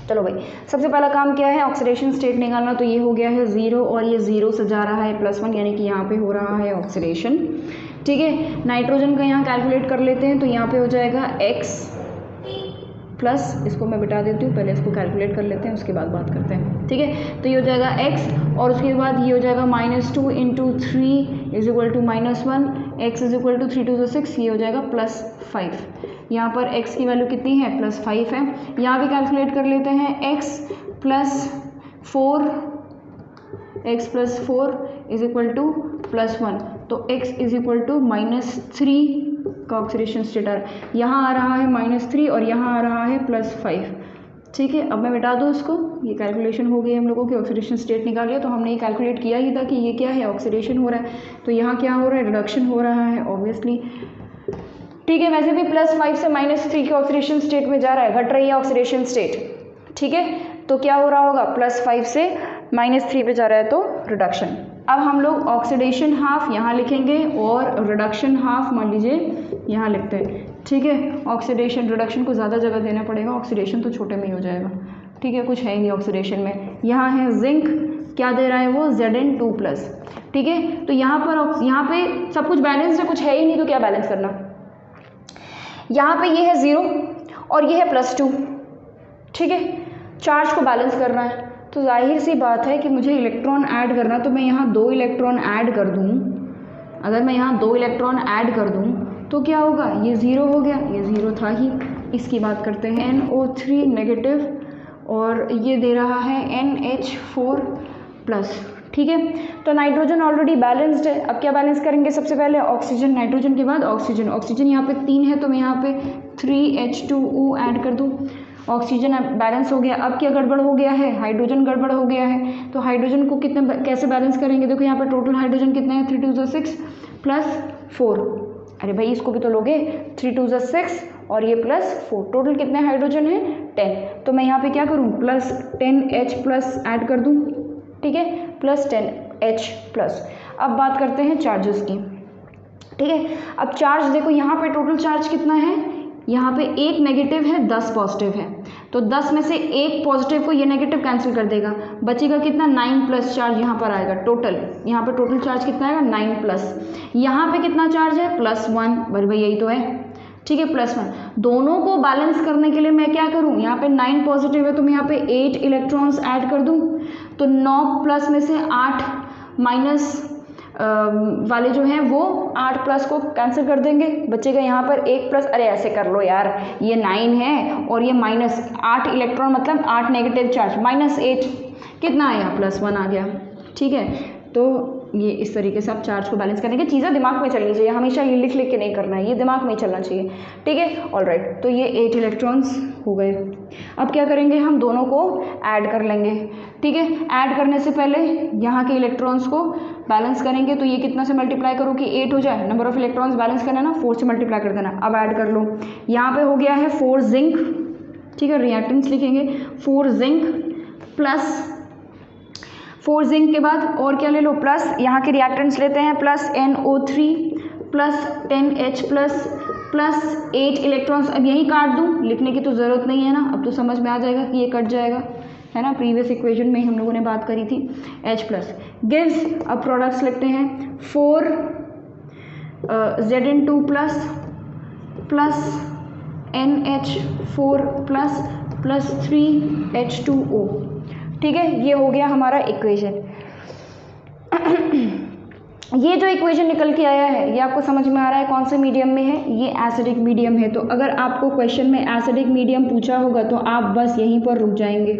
चलो भाई, सबसे पहला काम क्या है, ऑक्सीडेशन स्टेट निकालना। तो ये हो गया है 0 और ये 0 से जा रहा है +1, यानी कि यहाँ पे हो रहा है ऑक्सीडेशन, ठीक है। नाइट्रोजन का यहाँ कैलकुलेट कर लेते हैं, तो यहाँ पे हो जाएगा X प्लस, इसको मैं बिटा देती हूँ, पहले इसको कैलकुलेट कर लेते हैं, उसके बाद बात करते हैं, ठीक है। तो ये हो जाएगा X और उसके बाद ये हो जाएगा -2 × 3 = -1, X = 3 × 6, ये हो जाएगा +5। यहाँ पर x की वैल्यू कितनी है, +5 है। यहाँ भी कैलकुलेट कर लेते हैं, x + 4 = +1, तो x -3 का ऑक्सीडेशन स्टेट आ रहा है। यहाँ आ रहा है -3 और यहाँ आ रहा है +5, ठीक है। अब मैं मिटा दूँ इसको, ये कैलकुलेशन हो गई हम लोगों की, ऑक्सीडेशन स्टेट निकाल लिया। तो हमने ये कैलकुलेट किया ही था कि ये क्या है, ऑक्सीडेशन हो रहा है। तो यहाँ क्या हो रहा है, रिडक्शन हो रहा है ऑब्वियसली, ठीक है। वैसे भी +5 से -3 के ऑक्सीडेशन स्टेट में जा रहा है, घट रही है ऑक्सीडेशन स्टेट, ठीक है। तो क्या हो रहा होगा, +5 से -3 पे जा रहा है तो रिडक्शन। अब हम लोग ऑक्सीडेशन हाफ यहाँ लिखेंगे और रिडक्शन हाफ मान लीजिए यहाँ लिखते हैं, ठीक है। ऑक्सीडेशन रिडक्शन को ज़्यादा जगह देना पड़ेगा, ऑक्सीडेशन तो छोटे में ही हो जाएगा, ठीक है, कुछ है ही नहीं ऑक्सीडेशन में। यहाँ है जिंक, क्या दे रहा है वो, Zn2+, ठीक है। तो यहाँ पे सब कुछ बैलेंस है, कुछ है ही नहीं, तो क्या बैलेंस करना। यहाँ पे ये है 0 और ये है +2, ठीक है। चार्ज को बैलेंस करना है, तो जाहिर सी बात है कि मुझे इलेक्ट्रॉन ऐड करना, तो मैं यहाँ 2 इलेक्ट्रॉन ऐड कर दूँ। अगर मैं यहाँ 2 इलेक्ट्रॉन ऐड कर दूँ तो क्या होगा, ये 0 हो गया, ये 0 था ही। इसकी बात करते हैं, NO3 नेगेटिव और ये दे रहा है NH4+, ठीक है। तो नाइट्रोजन ऑलरेडी बैलेंस्ड है। अब क्या बैलेंस करेंगे, सबसे पहले ऑक्सीजन, नाइट्रोजन के बाद ऑक्सीजन यहाँ पे 3 है, तो मैं यहाँ पे 3H2O ऐड कर दूँ। ऑक्सीजन बैलेंस हो गया। अब क्या गड़बड़ हो गया है, हाइड्रोजन गड़बड़ हो गया है। तो हाइड्रोजन को कितने कैसे बैलेंस करेंगे, देखो यहाँ पे टोटल हाइड्रोजन कितने हैं, 3 × 6 + 4। अरे भाई इसको भी तो लोगे, 3 × 6 और ये +4, टोटल कितने हाइड्रोजन है, 10। तो मैं यहाँ पे क्या करूँ, +10H+ ऐड कर दूँ, ठीक है, +10H+। अब बात करते हैं चार्जेस की, ठीक है। अब चार्ज देखो, यहाँ पे टोटल चार्ज कितना है, यहाँ पे 1 नेगेटिव है, 10 पॉजिटिव है। तो 10 में से 1 पॉजिटिव को ये नेगेटिव कैंसिल कर देगा, बचेगा कितना, 9+ चार्ज यहाँ पर आएगा टोटल। यहाँ पे टोटल चार्ज कितना आएगा, 9+। यहाँ पे कितना चार्ज है, +1, बस भाई यही तो है, ठीक है, +1। दोनों को बैलेंस करने के लिए मैं क्या करूँ, यहाँ पे 9 पॉजिटिव है तो मैं यहाँ पे 8 इलेक्ट्रॉन्स ऐड कर दूँ। तो 9+ में से 8 माइनस वाले जो हैं वो 8+ को कैंसिल कर देंगे, बचेगा यहाँ पर 1+। अरे ऐसे कर लो यार, ये 9 है और ये -8 इलेक्ट्रॉन, मतलब 8 नेगेटिव चार्ज, -8 कितना आया, +1 आ गया, ठीक है। तो ये इस तरीके से आप चार्ज को बैलेंस करने की चीज़ें दिमाग में चलनी चाहिए, हमेशा ये लिख के नहीं करना है, ये दिमाग में चलना चाहिए, ठीक है। ऑलराइट, तो ये 8 इलेक्ट्रॉन्स हो गए। अब क्या करेंगे, हम दोनों को ऐड कर लेंगे, ठीक है। ऐड करने से पहले यहाँ के इलेक्ट्रॉन्स को बैलेंस करेंगे, तो ये कितना से मल्टीप्लाई करो कि 8 हो जाए, नंबर ऑफ इलेक्ट्रॉन्स बैलेंस करना है ना, 4 से मल्टीप्लाई कर देना। अब ऐड कर लो, यहाँ पे हो गया है 4 जिंक, ठीक है, रिएक्टेंट्स लिखेंगे 4 जिंक प्लस 4 जिंक के बाद और क्या ले लो, प्लस यहाँ के रिएक्टेंट्स लेते हैं, +NO3 +10H+ +8 इलेक्ट्रॉन्स। अब यही काट दूँ, लिखने की तो ज़रूरत नहीं है ना, अब तो समझ में आ जाएगा कि ये कट जाएगा, है ना, प्रीवियस इक्वेशन में ही हम लोगों ने बात करी थी, H+ गिव्स। अब प्रोडक्ट्स लिखते हैं, 4 Zn2+ +NH4+ +3H2O, ठीक है। ये हो गया हमारा इक्वेशन। ये जो इक्वेशन निकल के आया है ये आपको समझ में आ रहा है कौन से मीडियम में है, ये एसिडिक मीडियम है। तो अगर आपको क्वेश्चन में एसिडिक मीडियम पूछा होगा तो आप बस यहीं पर रुक जाएंगे,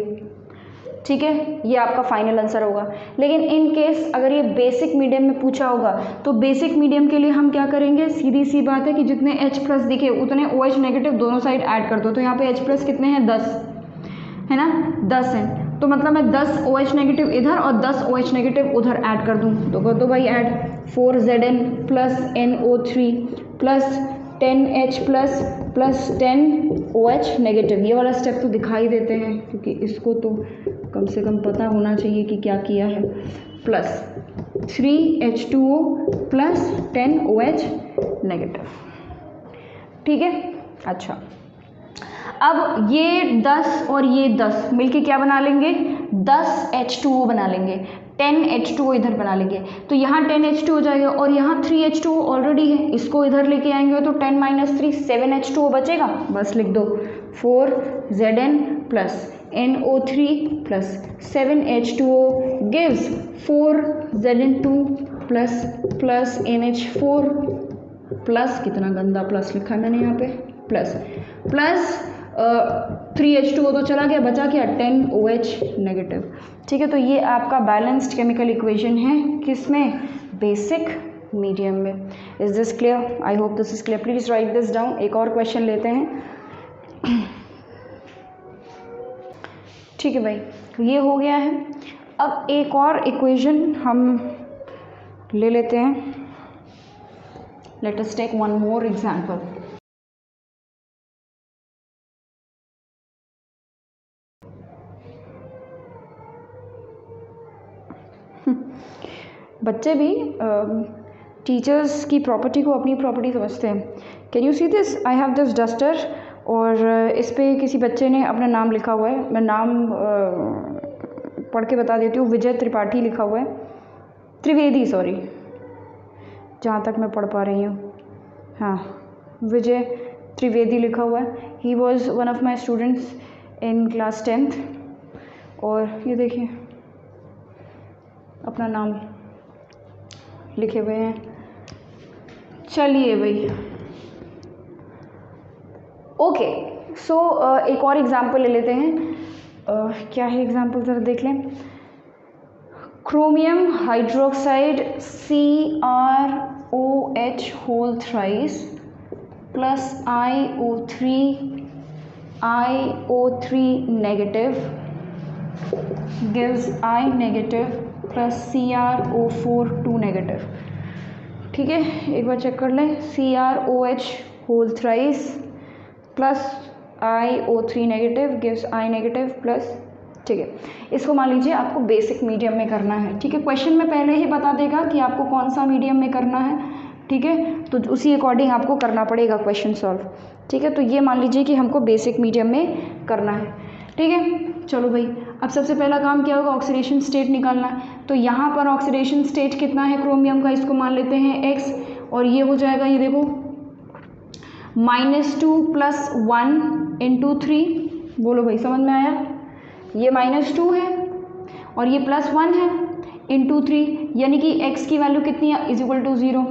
ठीक है, ये आपका फाइनल आंसर होगा। लेकिन इन केस अगर ये बेसिक मीडियम में पूछा होगा तो बेसिक मीडियम के लिए हम क्या करेंगे, सीधी सी बात है कि जितने H प्लस दिखे उतने OH नेगेटिव दोनों साइड ऐड कर दो। तो यहाँ पे H प्लस कितने हैं, 10 है ना, 10 हैं। तो मतलब मैं 10 OH नेगेटिव इधर और 10 OH नेगेटिव उधर ऐड कर दूँ तो कर दो भाई add. 4Zn plus NO3 plus 10H plus 10OH negative. ये वाला स्टेप तो दिखाई देते हैं क्योंकि इसको तो कम से कम पता होना चाहिए कि क्या किया है। Plus 3H2O plus 10OH negative, ठीक है। अच्छा, अब ये 10 और ये 10 मिलके क्या बना लेंगे, 10H2O बना लेंगे, 10H2O इधर बना लेंगे। तो यहाँ 10H2 हो जाएगा और यहाँ 3H2O ऑलरेडी है, इसको इधर लेके आएंगे तो 10 - 3 7H2O बचेगा। बस लिख दो 4Zn plus NO3 plus 7H2O gives 4Zn2 plus NH4 plus, कितना गंदा प्लस लिखा है मैंने यहाँ पे, प्लस 3H2O तो चला गया, बचा क्या 10OH नेगेटिव, ठीक है। तो ये आपका बैलेंस्ड केमिकल इक्वेशन है किसमें, बेसिक मीडियम में। Is this clear, I hope this is clear, please right this down. एक और क्वेश्चन लेते हैं, ठीक है भाई, ये हो गया है। अब एक और इक्वेशन हम ले लेते हैं, let us take one more example. बच्चे भी टीचर्स की प्रॉपर्टी को अपनी प्रॉपर्टी समझते हैं। Can you see this, I have this duster और इस पे किसी बच्चे ने अपना नाम लिखा हुआ है। मैं नाम पढ़ के बता देती हूँ, विजय त्रिपाठी लिखा हुआ है, त्रिवेदी सॉरी, जहाँ तक मैं पढ़ पा रही हूँ, हाँ विजय त्रिवेदी लिखा हुआ है। He was one of my students in class 10th। और ये देखिए अपना नाम लिखे हुए हैं। चलिए भाई, ओके सो एक और एग्जांपल ले लेते हैं। क्या है एग्जांपल, ज़रा देख लें। Chromium hydroxide CrOH whole thrice plus IO3 negative gives I negative plus CrO4 2 negative, ठीक है। एक बार चेक कर लें, CrOH whole thrice plus IO3 negative gives I negative plus, ठीक है। इसको मान लीजिए आपको बेसिक मीडियम में करना है, ठीक है। क्वेश्चन में पहले ही बता देगा कि आपको कौन सा मीडियम में करना है, ठीक है, तो उसी अकॉर्डिंग आपको करना पड़ेगा क्वेश्चन सॉल्व, ठीक है। तो ये मान लीजिए कि हमको बेसिक मीडियम में करना है, ठीक है। चलो भाई, अब सबसे पहला काम क्या होगा, ऑक्सीडेशन स्टेट निकालना है। तो यहाँ पर ऑक्सीडेशन स्टेट कितना है क्रोमियम का, इसको मान लेते हैं x, और ये हो जाएगा, ये देखो -2 + 1 × 3, बोलो भाई समझ में आया। ये -2 है और ये +1 है × 3, यानी कि x की वैल्यू कितनी है, = 0,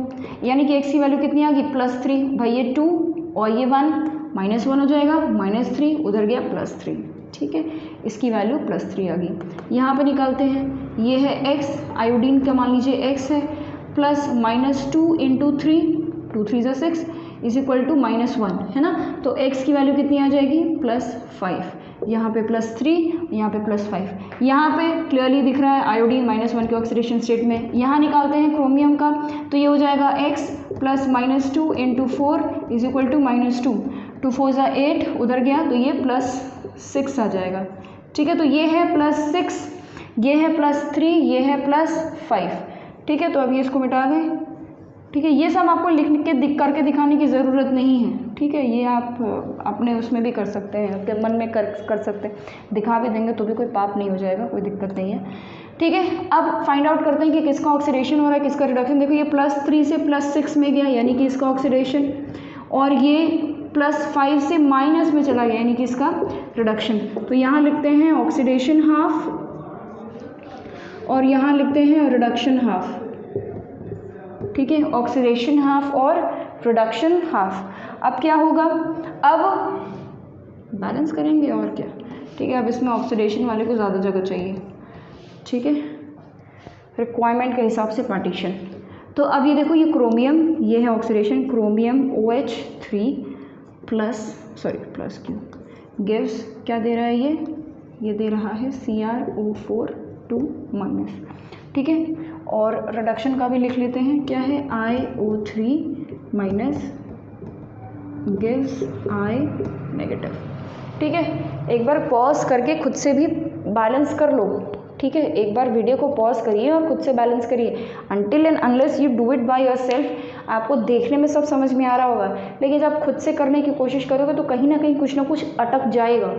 यानी कि x की वैल्यू कितनी आ गई, +3। भाई ये 2 और ये 1, -1 हो जाएगा, -3 उधर गया +3, ठीक है। इसकी वैल्यू +3 आ गई। यहाँ पे निकालते हैं, ये है x, आयोडीन का मान लीजिए x है, प्लस -2 × 3, 2 3 = 6 = -1 है ना। तो x की वैल्यू कितनी आ जाएगी, +5, यहाँ पे +3, यहाँ पे +5। यहाँ पे क्लियरली दिख रहा है आयोडीन -1 के ऑक्सीडेशन स्टेट में। यहाँ निकालते हैं क्रोमियम का, तो ये हो जाएगा x प्लस -2 × 4 = -2, 2 4 = 8 उधर गया, तो ये +6 आ जाएगा, ठीक है। तो ये है +6, ये है +3, ये है +5, ठीक है। तो अब ये इसको मिटा दें, ठीक है। ये सब आपको लिख के करके दिखाने की ज़रूरत नहीं है, ठीक है। ये आप अपने उसमें भी कर सकते हैं, अपने मन में कर सकते हैं, दिखा भी देंगे तो भी कोई पाप नहीं हो जाएगा, कोई दिक्कत नहीं है, ठीक है। अब फाइंड आउट करते हैं कि किसका ऑक्सीडेशन हो रहा है, किसका रिडक्शन। देखो ये +3 से +6 में गया, यानी कि इसका ऑक्सीडेशन, और ये +5 से माइनस में चला गया, यानी कि इसका रिडक्शन। तो यहाँ लिखते हैं ऑक्सीडेशन हाफ और यहाँ लिखते हैं रिडक्शन हाफ, ठीक है, ऑक्सीडेशन हाफ और प्रोडक्शन हाफ। अब क्या होगा, अब बैलेंस करेंगे और क्या, ठीक है। अब इसमें ऑक्सीडेशन वाले को ज़्यादा जगह चाहिए, ठीक है, रिक्वायरमेंट के हिसाब से पार्टीशन। तो अब ये देखो, ये क्रोमियम, ये है ऑक्सीडेशन, क्रोमियम OH3 प्लस क्यों गिव्स क्या दे रहा है, ये दे रहा है CrO4 2 माइनस, ठीक है। और रिडक्शन का भी लिख लेते हैं, क्या है, IO3 minus gives I negative, ठीक है। एक बार पॉज करके खुद से भी बैलेंस कर लो, ठीक है। एक बार वीडियो को पॉज करिए और खुद से बैलेंस करिए। Until and unless you do it by yourself, आपको देखने में सब समझ में आ रहा होगा, लेकिन जब खुद से करने की कोशिश करोगे तो कहीं ना कहीं कुछ ना कुछ अटक जाएगा,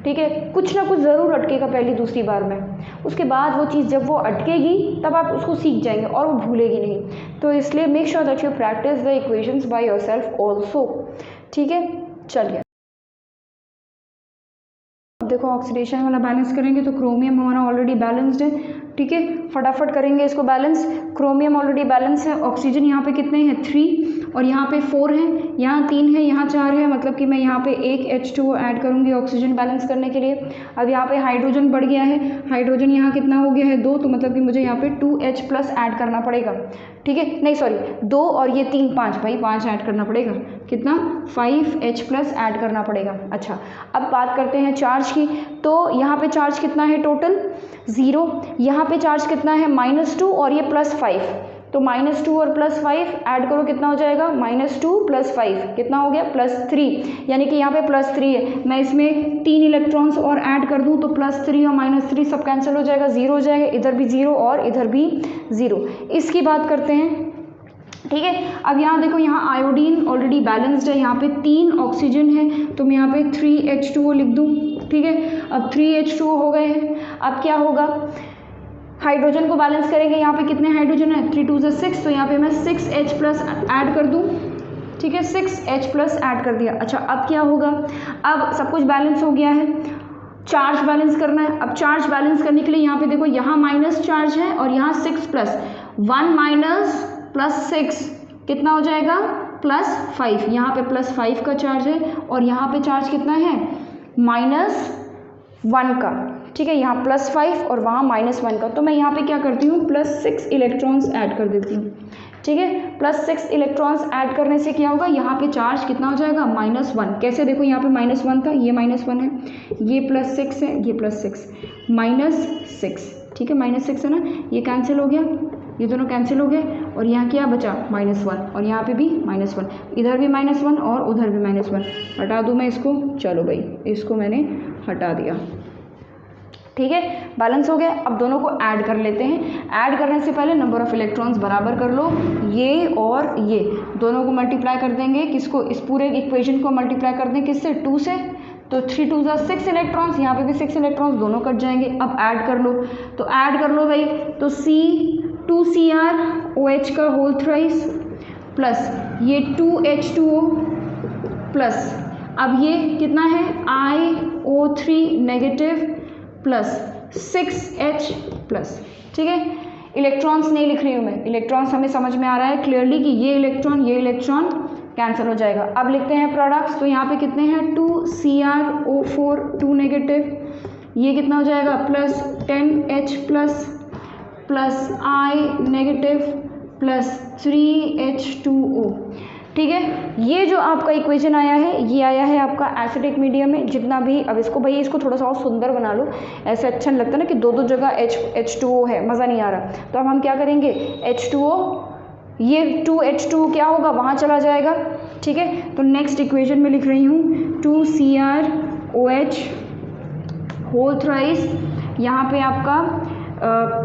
ठीक है। कुछ ना कुछ ज़रूर अटकेगा पहली दूसरी बार में, उसके बाद वो चीज़ जब वो अटकेगी तब आप उसको सीख जाएंगे और वो भूलेगी नहीं। तो इसलिए make sure that you practice the equations by yourself also, ठीक है। चलिए देखो, ऑक्सीडेशन वाला बैलेंस करेंगे तो क्रोमियम हमारा ऑलरेडी बैलेंस्ड है, ठीक है। फटाफट करेंगे इसको बैलेंस। क्रोमियम ऑलरेडी बैलेंस है, ऑक्सीजन यहाँ पे कितने हैं 3 और यहाँ पे 4 हैं, यहाँ 3 है, यहाँ 4 है, मतलब कि मैं यहाँ पे एक H2O ऐड करूँगी ऑक्सीजन बैलेंस करने के लिए। अब यहाँ पे हाइड्रोजन बढ़ गया है, हाइड्रोजन यहाँ कितना हो गया है 2, तो मतलब कि मुझे यहाँ पे 2H प्लस ऐड करना पड़ेगा, ठीक है। नहीं सॉरी, 2 और ये 3 5, भाई 5 ऐड करना पड़ेगा, कितना 5H प्लस ऐड करना पड़ेगा। अच्छा, अब बात करते हैं चार्ज की। तो यहाँ पे चार्ज कितना है टोटल 0, यहाँ पे चार्ज कितना है -2 और ये +5, तो -2 और +5 ऐड करो, कितना हो जाएगा, -2 + 5 कितना हो गया +3, यानी कि यहाँ पे +3 है। मैं इसमें 3 इलेक्ट्रॉन्स और ऐड कर दूँ तो +3 और -3 सब कैंसिल हो जाएगा, 0 हो जाएगा, इधर भी 0 और इधर भी 0। इसकी बात करते हैं, ठीक है। अब यहाँ देखो, यहाँ आयोडीन ऑलरेडी बैलेंस्ड है, यहाँ पे 3 ऑक्सीजन है, तो मैं यहाँ पे 3H2O लिख दूँ, ठीक है। अब 3H2O हो गए हैं। अब क्या होगा, हाइड्रोजन को बैलेंस करेंगे, यहाँ पे कितने हाइड्रोजन है 3 2 6, तो यहाँ पे मैं 6H प्लस ऐड कर दूँ, ठीक है, 6H प्लस ऐड कर दिया। अच्छा, अब क्या होगा, अब सब कुछ बैलेंस हो गया है, चार्ज बैलेंस करना है। अब चार्ज बैलेंस करने के लिए यहाँ पे देखो, यहाँ माइनस चार्ज है और यहाँ 6 प्लस 1 माइनस +6 कितना हो जाएगा +5, यहाँ पे +5 का चार्ज है और यहाँ पे चार्ज कितना है -1 का, ठीक है। यहाँ +5 और वहाँ -1 का, तो मैं यहाँ पे क्या करती हूँ +6 इलेक्ट्रॉन्स ऐड कर देती हूँ, ठीक है। +6 इलेक्ट्रॉन्स ऐड करने से क्या होगा, यहाँ पे चार्ज कितना हो जाएगा -1। कैसे, देखो यहाँ पे -1 था, ये -1 है, ये +6 है, ये +6 -6, ठीक है, -6 है ना, ये कैंसिल हो गया, ये दोनों कैंसिल हो गए और यहाँ क्या बचा -1 और यहाँ पे भी -1, इधर भी -1 और उधर भी -1। हटा दूँ मैं इसको, चलो भाई इसको मैंने हटा दिया, ठीक है, बैलेंस हो गया। अब दोनों को ऐड कर लेते हैं। ऐड करने से पहले नंबर ऑफ इलेक्ट्रॉन्स बराबर कर लो, ये और ये दोनों को मल्टीप्लाई कर देंगे, किसको, इस पूरे इक्वेशन को मल्टीप्लाई कर दें किससे 2 से, तो 3 2 6 इलेक्ट्रॉन्स, यहाँ पे भी 6 इलेक्ट्रॉन्स, दोनों कट जाएंगे। अब ऐड कर लो, तो ऐड कर लो भाई, तो C2CrOH का होल थ्राइस प्लस ये 2H2O प्लस, अब ये कितना है IO3 negative plus 6H plus, ठीक है। इलेक्ट्रॉन्स नहीं लिख रही हूँ मैं, इलेक्ट्रॉन्स हमें समझ में आ रहा है क्लियरली कि ये इलेक्ट्रॉन कैंसिल हो जाएगा। अब लिखते हैं प्रोडक्ट्स, तो यहाँ पे कितने हैं 2CrO4 2 नेगेटिव, ये कितना हो जाएगा +10H plus I negative plus 3H2O, ठीक है। ये जो आपका इक्वेशन आया है, ये आया है आपका एसिडिक मीडियम में, जितना भी, अब इसको भैया इसको थोड़ा सा और सुंदर बना लो, ऐसे अच्छा नहीं लगता ना कि दो जगह H2O है, मज़ा नहीं आ रहा। तो अब हम क्या करेंगे, H2O, ये 2H2O क्या होगा, वहाँ चला जाएगा, ठीक है। तो नेक्स्ट इक्वेशन में लिख रही हूँ 2CrOH होल थ्राइस, यहाँ पे आपका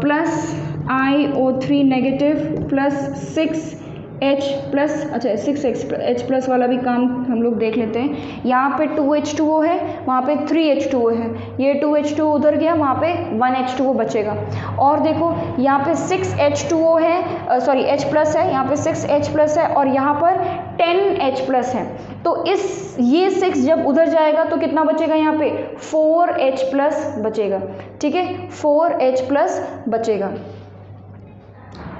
plus IO3 negative plus 6H plus, अच्छा 6H प्लस वाला भी काम हम लोग देख लेते हैं। यहाँ पे 2H2O है, वहाँ पे 3H2O है, ये 2H2O उधर गया, वहाँ पे 1H2O बचेगा। और देखो यहाँ पे 6H2O है, सॉरी H प्लस है, यहाँ पे 6H प्लस है और यहाँ पर 10H प्लस है, तो इस ये 6 जब उधर जाएगा तो कितना बचेगा, यहाँ पे 4H प्लस बचेगा, ठीक है, 4H प्लस बचेगा,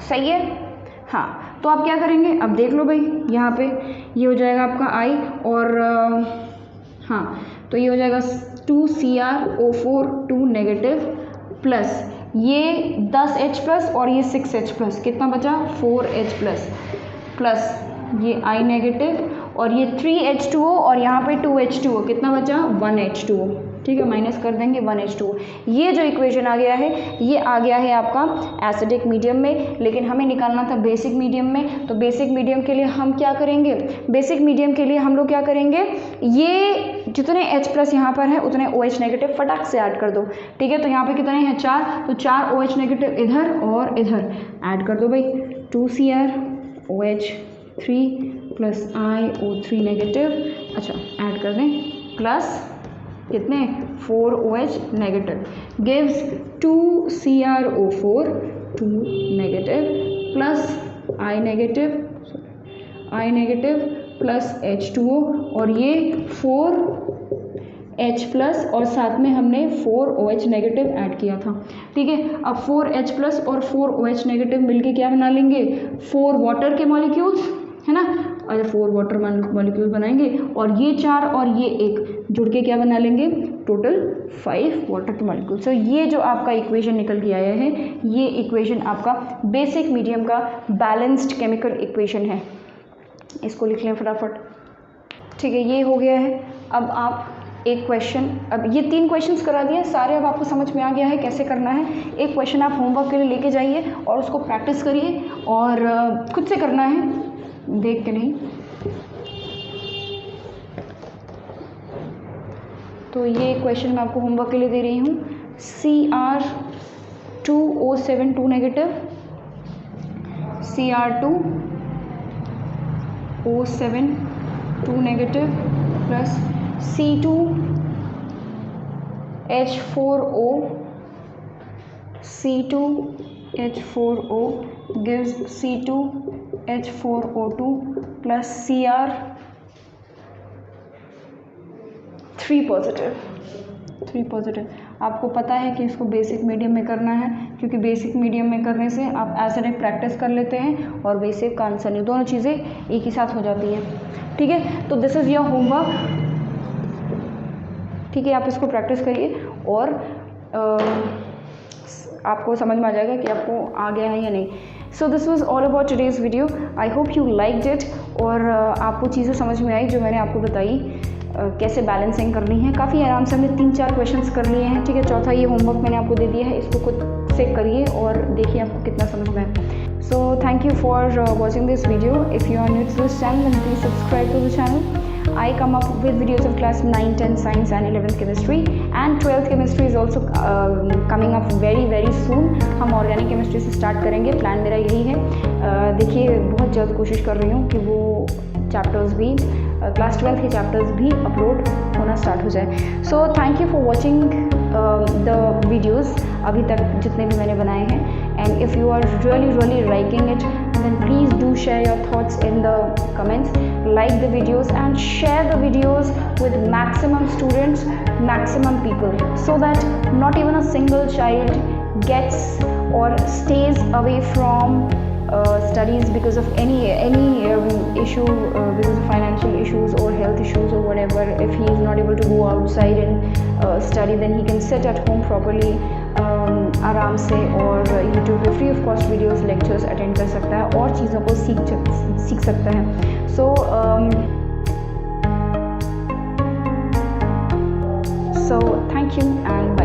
सही है। हाँ, तो आप क्या करेंगे, अब देख लो भाई, यहाँ पे ये हो जाएगा आपका I और हाँ, तो ये हो जाएगा 2CrO4 2 नेगेटिव प्लस ये 10H प्लस और ये 6H प्लस, कितना बचा 4H प्लस ये I नेगेटिव और ये 3H2O और यहाँ पे 2H2O, कितना बचा 1H2O, ठीक है, माइनस कर देंगे 1H2O। ये जो इक्वेशन आ गया है ये आ गया है आपका एसिडिक मीडियम में, लेकिन हमें निकालना था बेसिक मीडियम में। तो बेसिक मीडियम के लिए हम क्या करेंगे, बेसिक मीडियम के लिए हम लोग क्या करेंगे, ये जितने H प्लस यहाँ पर है उतने OH नेगेटिव फटाक से ऐड कर दो, ठीक है। तो यहाँ पे कितने हैं 4, तो 4 OH नेगेटिव इधर और इधर ऐड कर दो भाई, 2CrOH3 प्लस IO3 नेगेटिव, अच्छा ऐड कर दें, प्लस कितने 4OH negative gives 2CrO4 2 negative plus I negative plus H2O और ये 4H प्लस और साथ में हमने 4OH नेगेटिव ऐड किया था, ठीक है। अब 4H प्लस और 4OH नेगेटिव मिलके क्या बना लेंगे, 4 वाटर के मॉलिक्यूल्स, है ना, और 4 वाटर मॉलिक्यूल बनाएंगे और ये 4 और ये 1 जुड़ के क्या बना लेंगे, टोटल 5 वाटर के मॉलिक्यूल। सो ये जो आपका इक्वेशन निकल के आया है, ये इक्वेशन आपका बेसिक मीडियम का बैलेंस्ड केमिकल इक्वेशन है। इसको लिख लें फटाफट, ठीक है, ये हो गया है। अब आप एक क्वेश्चन, अब ये 3 क्वेश्चंस करा दिए सारे, अब आपको समझ में आ गया है कैसे करना है। एक क्वेश्चन आप होमवर्क के लिए लेके जाइए और उसको प्रैक्टिस करिए और खुद से करना है, देख के नहीं। तो ये क्वेश्चन मैं आपको होमवर्क के लिए दे रही हूँ, Cr2O7 2 negative, Cr2O7 2 negative plus C2H4O gives C2H4O2 plus Cr3 positive. आपको पता है कि इसको बेसिक मीडियम में करना है, क्योंकि बेसिक मीडियम में करने से आप एसिडिक प्रैक्टिस कर लेते हैं और बेसिक का आंसर नहीं, दोनों चीज़ें एक ही साथ हो जाती हैं, ठीक है। तो दिस इज़ योर होमवर्क, ठीक है, आप इसको प्रैक्टिस करिए और आपको समझ में आ जाएगा कि आपको आ गया है या नहीं। So this was all about today's video, I hope you liked it और आपको चीज़ें समझ में आई जो मैंने आपको बताई, कैसे बैलेंसिंग करनी है। काफ़ी आराम से हमने 3-4 क्वेश्चंस कर लिए हैं, ठीक है। चौथा ये होमवर्क मैंने आपको दे दिया है, इसको खुद से करिए और देखिए आपको कितना समझ में आए। So thank you for watching this video. If you are new to this channel then please subscribe to the channel. I come up with videos of class 9, 10 science and 11th chemistry and 12th chemistry is also coming up very soon। हम organic chemistry से start करेंगे, plan मेरा यही है। देखिए बहुत जल्द कोशिश कर रही हूँ कि वो चैप्टर्स भी क्लास 12 के चैप्टर्स भी अपलोड होना स्टार्ट हो जाए। So thank you for watching the videos अभी तक जितने भी मैंने बनाए हैं, and if you are really liking it then please do share your thoughts in the comments, like the videos and share the videos with maximum students, maximum people, so that not even a single child gets or stays away from studies because of any issue, because of financial issues or health issues or whatever. If he is not able to go outside and study, then he can sit at home properly आराम से और YouTube पे free of cost videos lectures attend कर सकता है और चीज़ों को सीख सकता है। सो थैंक यू एंड